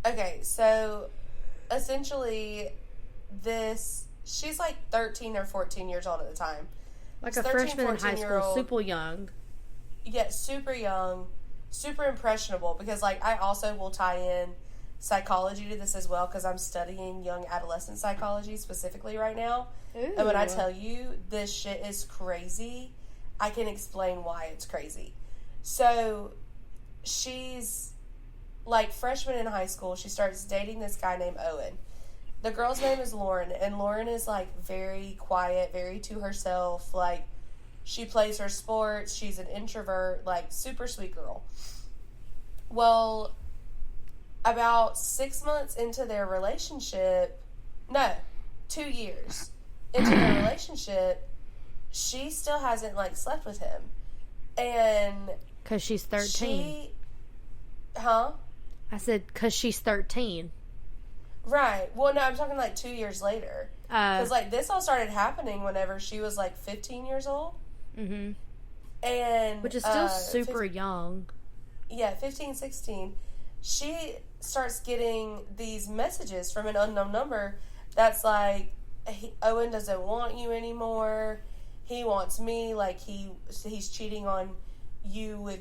Okay, so essentially she's like 13 or 14 years old at the time. Like a freshman in high school, super young. Yeah, super young, super impressionable, because, like, I also will tie in psychology to this as well, because I'm studying young adolescent psychology specifically right now. Ooh. And when I tell you this shit is crazy, I can explain why it's crazy. So, she's, like, freshman in high school. She starts dating this guy named Owen. The girl's name is Lauren, and Lauren is, like, very quiet, very to herself, like, she plays her sports. She's an introvert, like, super sweet girl. Well, about 6 months into their relationship, 2 years into their relationship, she still hasn't, like, slept with him. And... Because she's 13. Huh? I said, because she's 13. Right. Well, no, I'm talking, like, 2 years later. Because, like, this all started happening whenever she was, like, 15 years old. Mm-hmm. And which is still super young. Yeah, 15, 16. She starts getting these messages from an unknown number that's like, Owen doesn't want you anymore. He wants me. Like, he's cheating on you with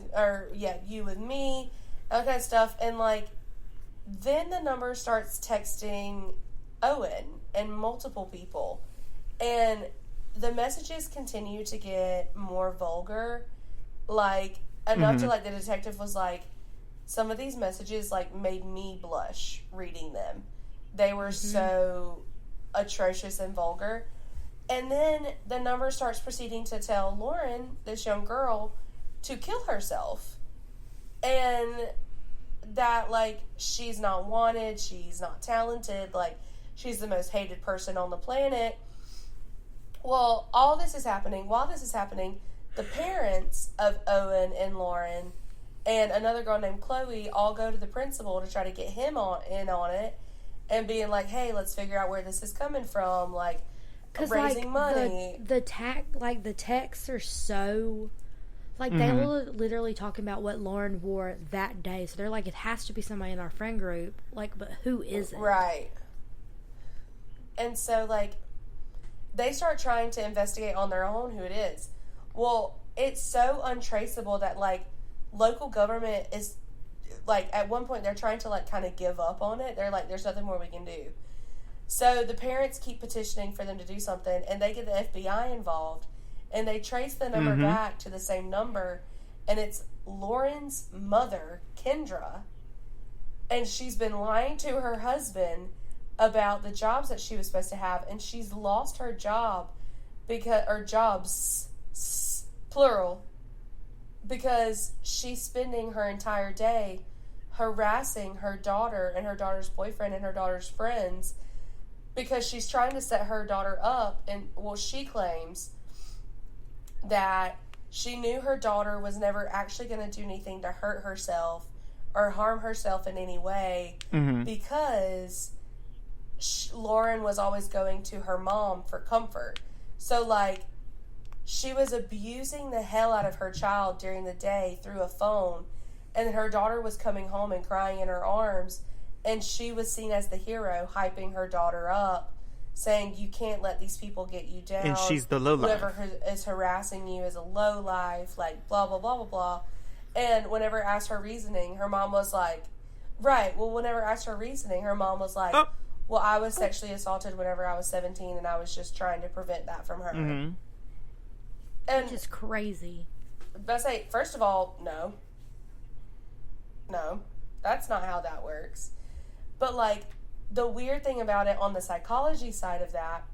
me. That kind of stuff. And, like, then the number starts texting Owen and multiple people. And the messages continue to get more vulgar, like, enough to, like, the detective was like, some of these messages, like, made me blush reading them. They were so atrocious and vulgar. And then the number starts proceeding to tell Lauren, this young girl, to kill herself. And that, like, she's not wanted, she's not talented, like, she's the most hated person on the planet. Well, while this is happening, the parents of Owen and Lauren and another girl named Chloe all go to the principal to try to get him in on it and being like, hey, let's figure out where this is coming from, like, raising money. The texts are so, like, they were literally talking about what Lauren wore that day. So they're like, it has to be somebody in our friend group. Like, but who is it? Right. And so, like, they start trying to investigate on their own who it is. Well, it's so untraceable that, like, local government is, like, at one point they're trying to, like, kind of give up on it. They're like, there's nothing more we can do. So the parents keep petitioning for them to do something, and they get the FBI involved, and they trace the number back to the same number, and it's Lauren's mother, Kendra, and she's been lying to her husband about the jobs that she was supposed to have, and she's lost her job or jobs, plural, because she's spending her entire day harassing her daughter and her daughter's boyfriend and her daughter's friends because she's trying to set her daughter up. And, well, she claims that she knew her daughter was never actually going to do anything to hurt herself or harm herself in any way because Lauren was always going to her mom for comfort. So, like, she was abusing the hell out of her child during the day through a phone, and her daughter was coming home and crying in her arms, and she was seen as the hero, hyping her daughter up, saying, you can't let these people get you down. And she's the lowlife. Whoever is harassing you is a lowlife, like, blah, blah, blah, blah, blah. And whenever asked her reasoning, her mom was like, whenever asked her reasoning, her mom was like, well, I was sexually assaulted whenever I was 17, and I was just trying to prevent that from her. Mm-hmm. And which is crazy. But I say, first of all, no, that's not how that works. But, like, the weird thing about it on the psychology side of that,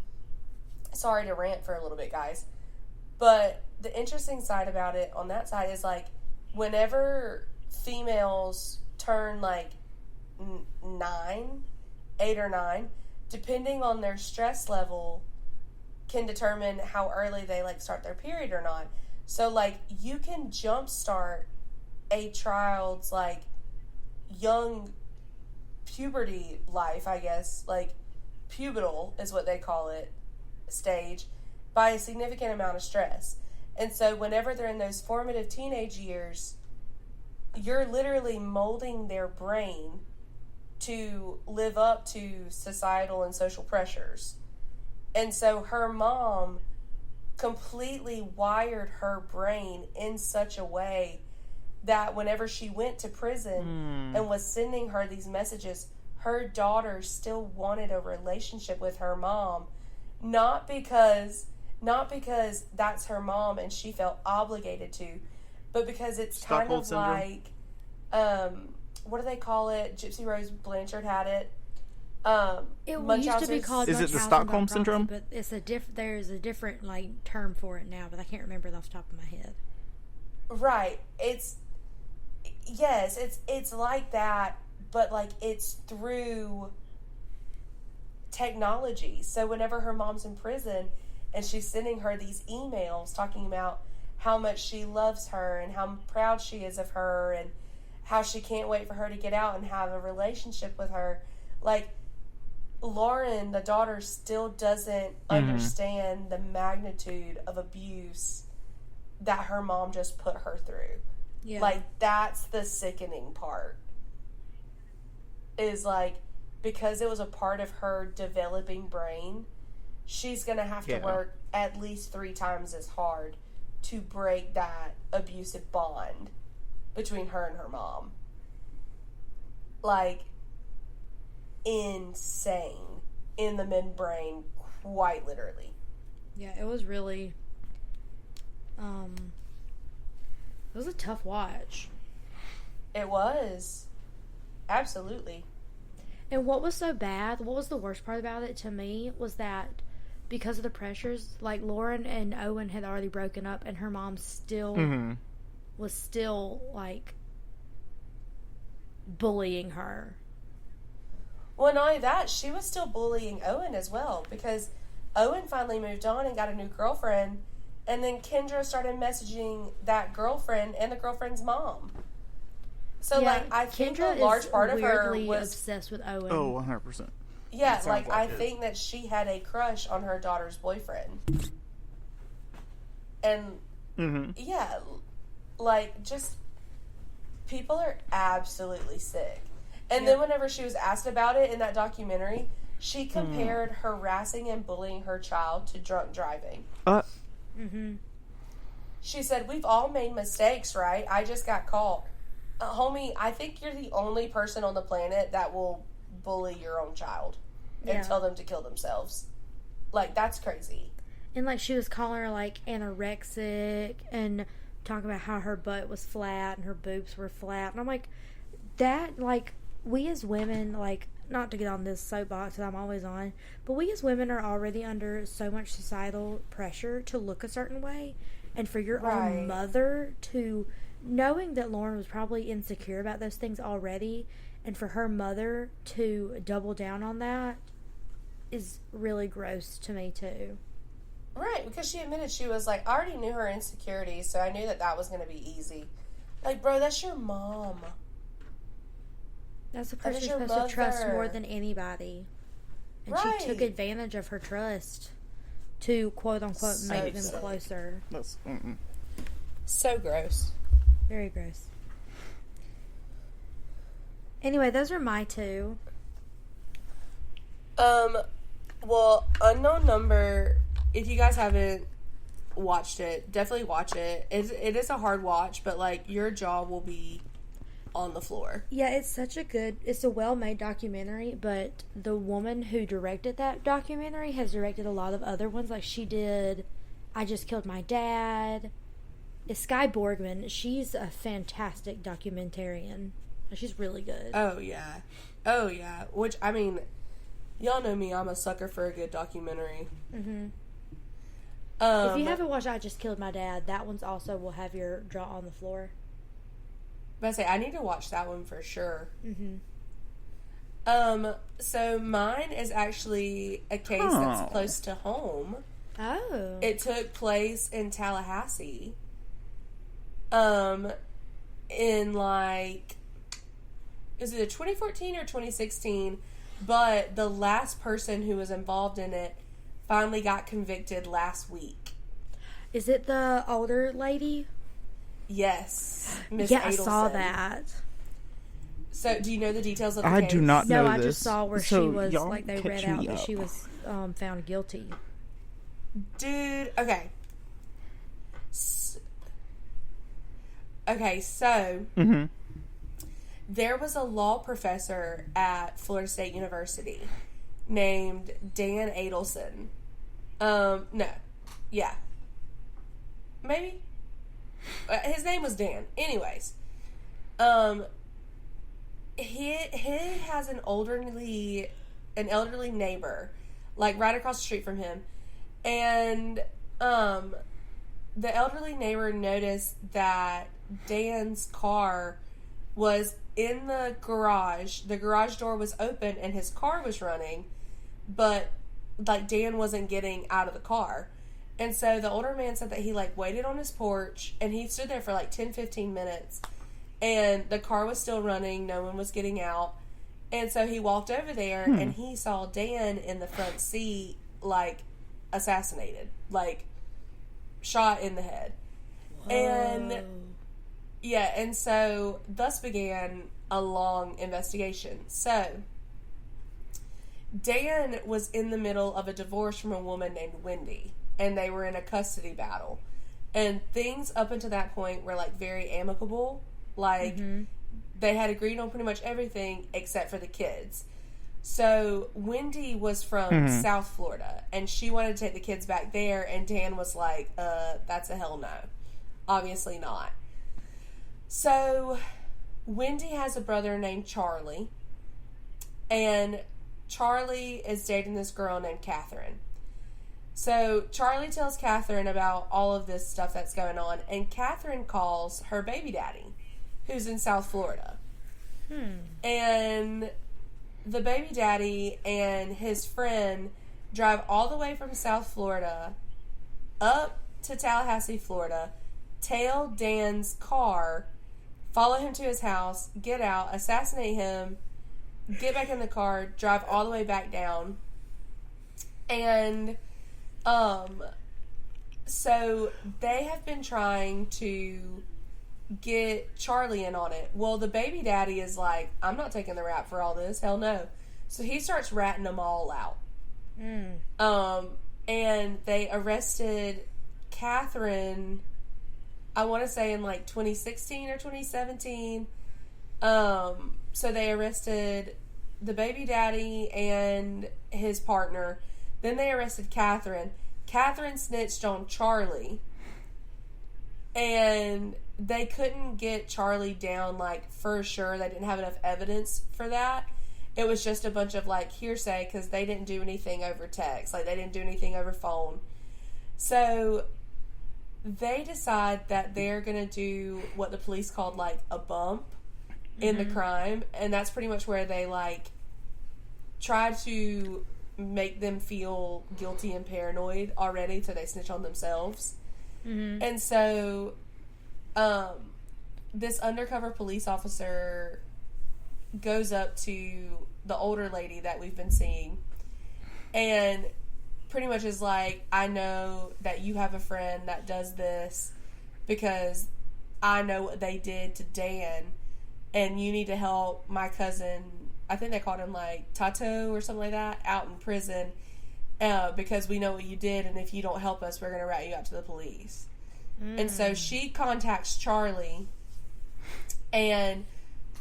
sorry to rant for a little bit, guys, but the interesting side about it on that side is, like, whenever females turn, like, 8 or 9, depending on their stress level, can determine how early they, like, start their period or not. So, like, you can jumpstart a child's, like, young puberty life, I guess, like, pubertal is what they call it, stage, by a significant amount of stress. And so whenever they're in those formative teenage years, you're literally molding their brain to live up to societal and social pressures. And so her mom completely wired her brain in such a way that whenever she went to prison and was sending her these messages, her daughter still wanted a relationship with her mom, not because that's her mom and she felt obligated to, but because it's kind of like, what do they call it? Gypsy Rose Blanchard had it. It used to be called Is it the Stockholm syndrome? But it's there's a different, like, term for it now, but I can't remember it off the top of my head. Right. It's like that, but, like, it's through technology. So whenever her mom's in prison and she's sending her these emails talking about how much she loves her and how proud she is of her and how she can't wait for her to get out and have a relationship with her, like, Lauren, the daughter, still doesn't understand the magnitude of abuse that her mom just put her through. Yeah. Like, that's the sickening part. Is, like, because it was a part of her developing brain, she's going to have to work at least 3 times as hard to break that abusive bond between her and her mom. Like, insane in the midbrain, quite literally. Yeah, it was really it was a tough watch. It was. Absolutely. And what was so bad, what was the worst part about it to me was that because of the pressures, like, Lauren and Owen had already broken up and her mom still was still, like, bullying her. Well, not only that, she was still bullying Owen as well, because Owen finally moved on and got a new girlfriend, and then Kendra started messaging that girlfriend and the girlfriend's mom. So, yeah, like, I think a large part of her was obsessed with Owen. Oh, 100%. Yeah, like, I think that she had a crush on her daughter's boyfriend. And, yeah, like, just, people are absolutely sick. And then whenever she was asked about it in that documentary, she compared harassing and bullying her child to drunk driving. She said, we've all made mistakes, right? I just got caught. Homie, I think you're the only person on the planet that will bully your own child. and tell them to kill themselves. Like, that's crazy. And, like, she was calling her, like, anorexic and talking about how her butt was flat and her boobs were flat. And I'm like, that, like, we as women, like, not to get on this soapbox that I'm always on, but we as women are already under so much societal pressure to look a certain way. And for your own mother to, knowing that Lauren was probably insecure about those things already, and for her mother to double down on that is really gross to me, too. Right, because she admitted she was like, I already knew her insecurities, so I knew that was going to be easy. Like, bro, that's your mom. That's the person you're supposed to trust more than anybody. And she took advantage of her trust to, quote-unquote, make them closer. That's, so gross. Very gross. Anyway, those are my two. Well, Unknown Number, if you guys haven't watched it, definitely watch it. It is a hard watch, but, like, your jaw will be on the floor. Yeah, it's a well-made documentary, but the woman who directed that documentary has directed a lot of other ones. Like, she did I Just Killed My Dad. It's Skye Borgman. She's a fantastic documentarian. She's really good. Oh, yeah. Which, I mean, y'all know me. I'm a sucker for a good documentary. Mm-hmm. If you haven't watched I Just Killed My Dad, that one's also will have your jaw on the floor. But I need to watch that one for sure. Mm-hmm. So mine is actually a case that's close to home. Oh. It took place in Tallahassee. In like, is it 2014 or 2016? But the last person who was involved in it finally got convicted last week. Is it the older lady? Yes, Miss Yeah, Adelson. I saw that. So, do you know the details of the case? I do not know No, this. I just saw where so she was, like, they read out that up. she was found guilty. Dude, okay. So, there was a law professor at Florida State University named Dan Adelson. No. Yeah. Maybe? His name was Dan. Anyways. He has an elderly neighbor, like, right across the street from him. And, the elderly neighbor noticed that Dan's car was in the garage. The garage door was open and his car was running, but, like, Dan wasn't getting out of the car. And so the older man said that he, like, waited on his porch and he stood there for, like, 10-15 minutes and the car was still running. No one was getting out. And so he walked over there and he saw Dan in the front seat, like, assassinated, like, shot in the head. Whoa. And yeah, and so thus began a long investigation. So Dan was in the middle of a divorce from a woman named Wendy, and they were in a custody battle. And things up until that point were, like, very amicable. Like, they had agreed on pretty much everything except for the kids. So Wendy was from South Florida, and she wanted to take the kids back there, and Dan was like, that's a hell no. Obviously not. So Wendy has a brother named Charlie, and Charlie is dating this girl named Catherine. So Charlie tells Catherine about all of this stuff that's going on, and Catherine calls her baby daddy, who's in South Florida. And the baby daddy and his friend drive all the way from South Florida up to Tallahassee, Florida, tail Dan's car, follow him to his house, get out, assassinate him, get back in the car, drive all the way back down. And so they have been trying to get Charlie in on it. Well, the baby daddy is like, I'm not taking the rap for all this. Hell no. So he starts ratting them all out. And they arrested Catherine, I want to say in like 2016 or 2017. So they arrested the baby daddy and his partner. Then they arrested Catherine. Catherine snitched on Charlie. And they couldn't get Charlie down, like, for sure. They didn't have enough evidence for that. It was just a bunch of, like, hearsay because they didn't do anything over text. Like, they didn't do anything over phone. So they decide that they're going to do what the police called, like, a bump in the crime. And that's pretty much where they, like, try to make them feel guilty and paranoid already so they snitch on themselves. Mm-hmm. And so this undercover police officer goes up to the older lady that we've been seeing and pretty much is like, I know that you have a friend that does this because I know what they did to Dan, and you need to help my cousin, I think they called him like Tato or something like that, out in prison because we know what you did, and if you don't help us, we're going to rat you out to the police. And so she contacts Charlie, and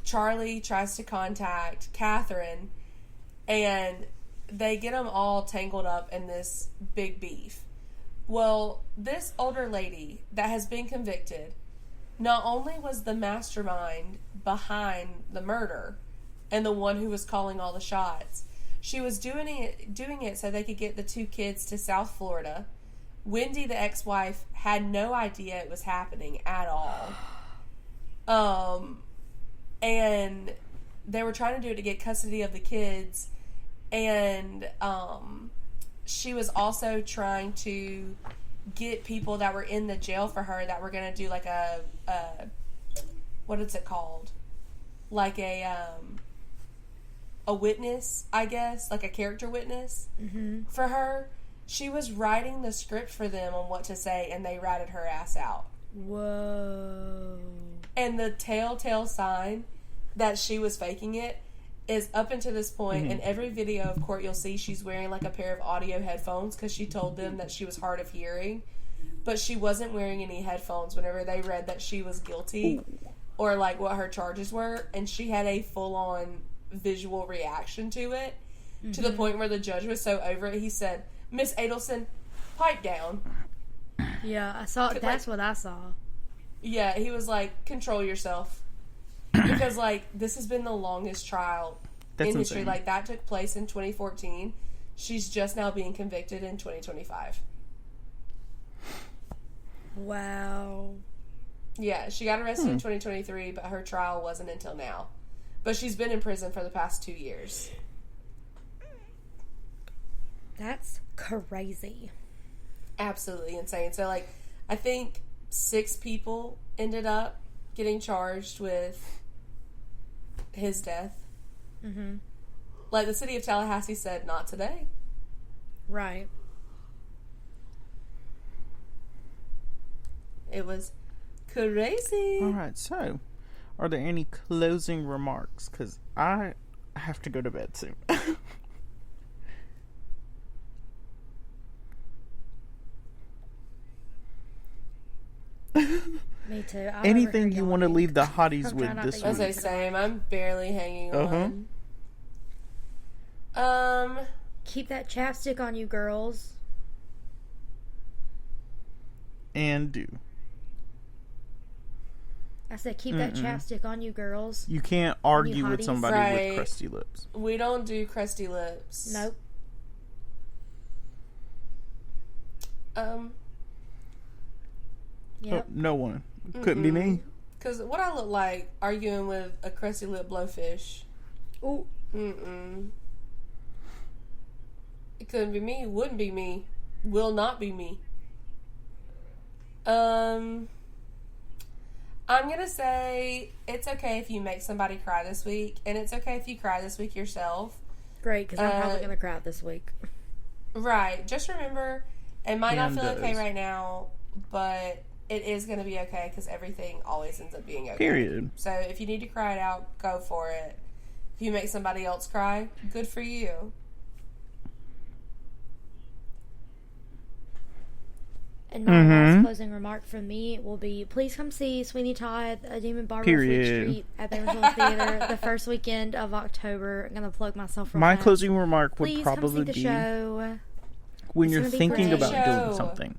Charlie tries to contact Catherine, and they get them all tangled up in this big beef. Well, this older lady that has been convicted not only was the mastermind behind the murder and the one who was calling all the shots, she was doing it so they could get the 2 kids to South Florida. Wendy, the ex-wife, had no idea it was happening at all. And they were trying to do it to get custody of the kids. And she was also trying to get people that were in the jail for her that were going to do like a what is it called? Like a witness, I guess, like a character witness for her. She was writing the script for them on what to say, and they ratted her ass out. Whoa. And the telltale sign that she was faking it is up until this point, in every video of court you'll see she's wearing like a pair of audio headphones because she told them that she was hard of hearing, but she wasn't wearing any headphones whenever they read that she was guilty or like what her charges were, and she had a full-on visual reaction to it to the point where the judge was so over it, he said, "Miss Adelson, pipe down." Yeah, I saw. That's what I saw. Yeah, he was like, "Control yourself." Because, like, this has been the longest trial in history. Insane. Like, that took place in 2014. She's just now being convicted in 2025. Wow. Yeah, she got arrested in 2023, but her trial wasn't until now. But she's been in prison for the past 2 years. That's crazy. Absolutely insane. So, like, I think 6 people ended up getting charged with his death. Like, the city of Tallahassee said, not today. Right. It was crazy. All right, so are there any closing remarks? Because I have to go to bed soon. Me too. Anything you want to leave the hotties with this I was week? the same. I'm barely hanging on. Keep that chapstick on you, girls. And do. I said keep that chapstick on you, girls. You can't argue with hotties. somebody with crusty lips. We don't do crusty lips. Nope. Yep. Oh, no one. Couldn't be me. Because what I look like arguing with a crusty lip blowfish. Ooh. It couldn't be me. Wouldn't be me. Will not be me. I'm gonna say it's okay if you make somebody cry this week, and it's okay if you cry this week yourself. Great, because I'm probably gonna cry this week. Right. Just remember, it might not feel okay right now, but it is going to be okay because everything always ends up being okay. Period. So if you need to cry it out, go for it. If you make somebody else cry, good for you. And my last closing remark from me will be, please come see Sweeney Todd, a Demon Barber Fleet Street at Bakersfield Theater the first weekend of October. I'm going to plug myself real My fast. closing remark would Please probably come see the be show. when you're thinking about doing something,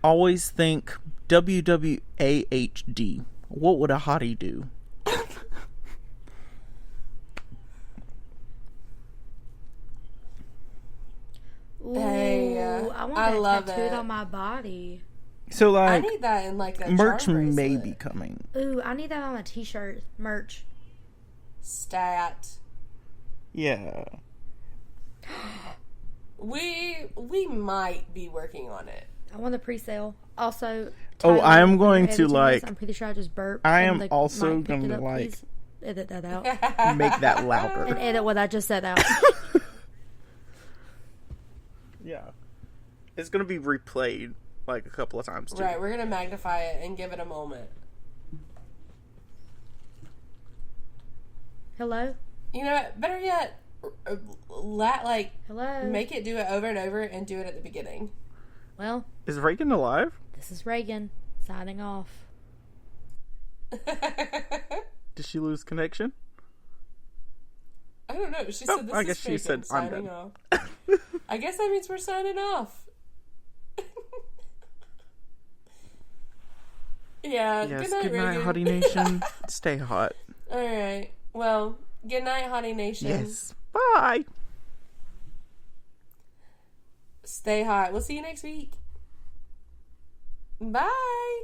always think WWAHD. What would a hottie do? Ooh, I want that tattooed on my body. So, like, I need that in like a merch charm may bracelet. be coming. Ooh, I need that on a t-shirt. Merch. Stat. Yeah. We might be working on it. I want the pre-sale. Also, Oh, Tyler, I am going to, editing like... this, I'm pretty sure I just burped. I and am the also mic picked going it to, up. like... Please edit that out. make that louder. And edit what I just said out. Yeah. It's going to be replayed, like, a couple of times, too. Right, we're going to magnify it and give it a moment. Hello? You know what? Better yet, Hello? make it do it over and over and do it at the beginning. Well, Is Reagan alive? this is Reagan, signing off. Did she lose connection? I don't know. She said this I is guess she Reagan said, I'm signing done. off. I guess that means we're signing off. Yeah, Yes, good night, Reagan. Hottie Nation. Stay hot. Alright, well, good night, Hottie Nation. Yes. Bye. Stay hot. We'll see you next week. Bye.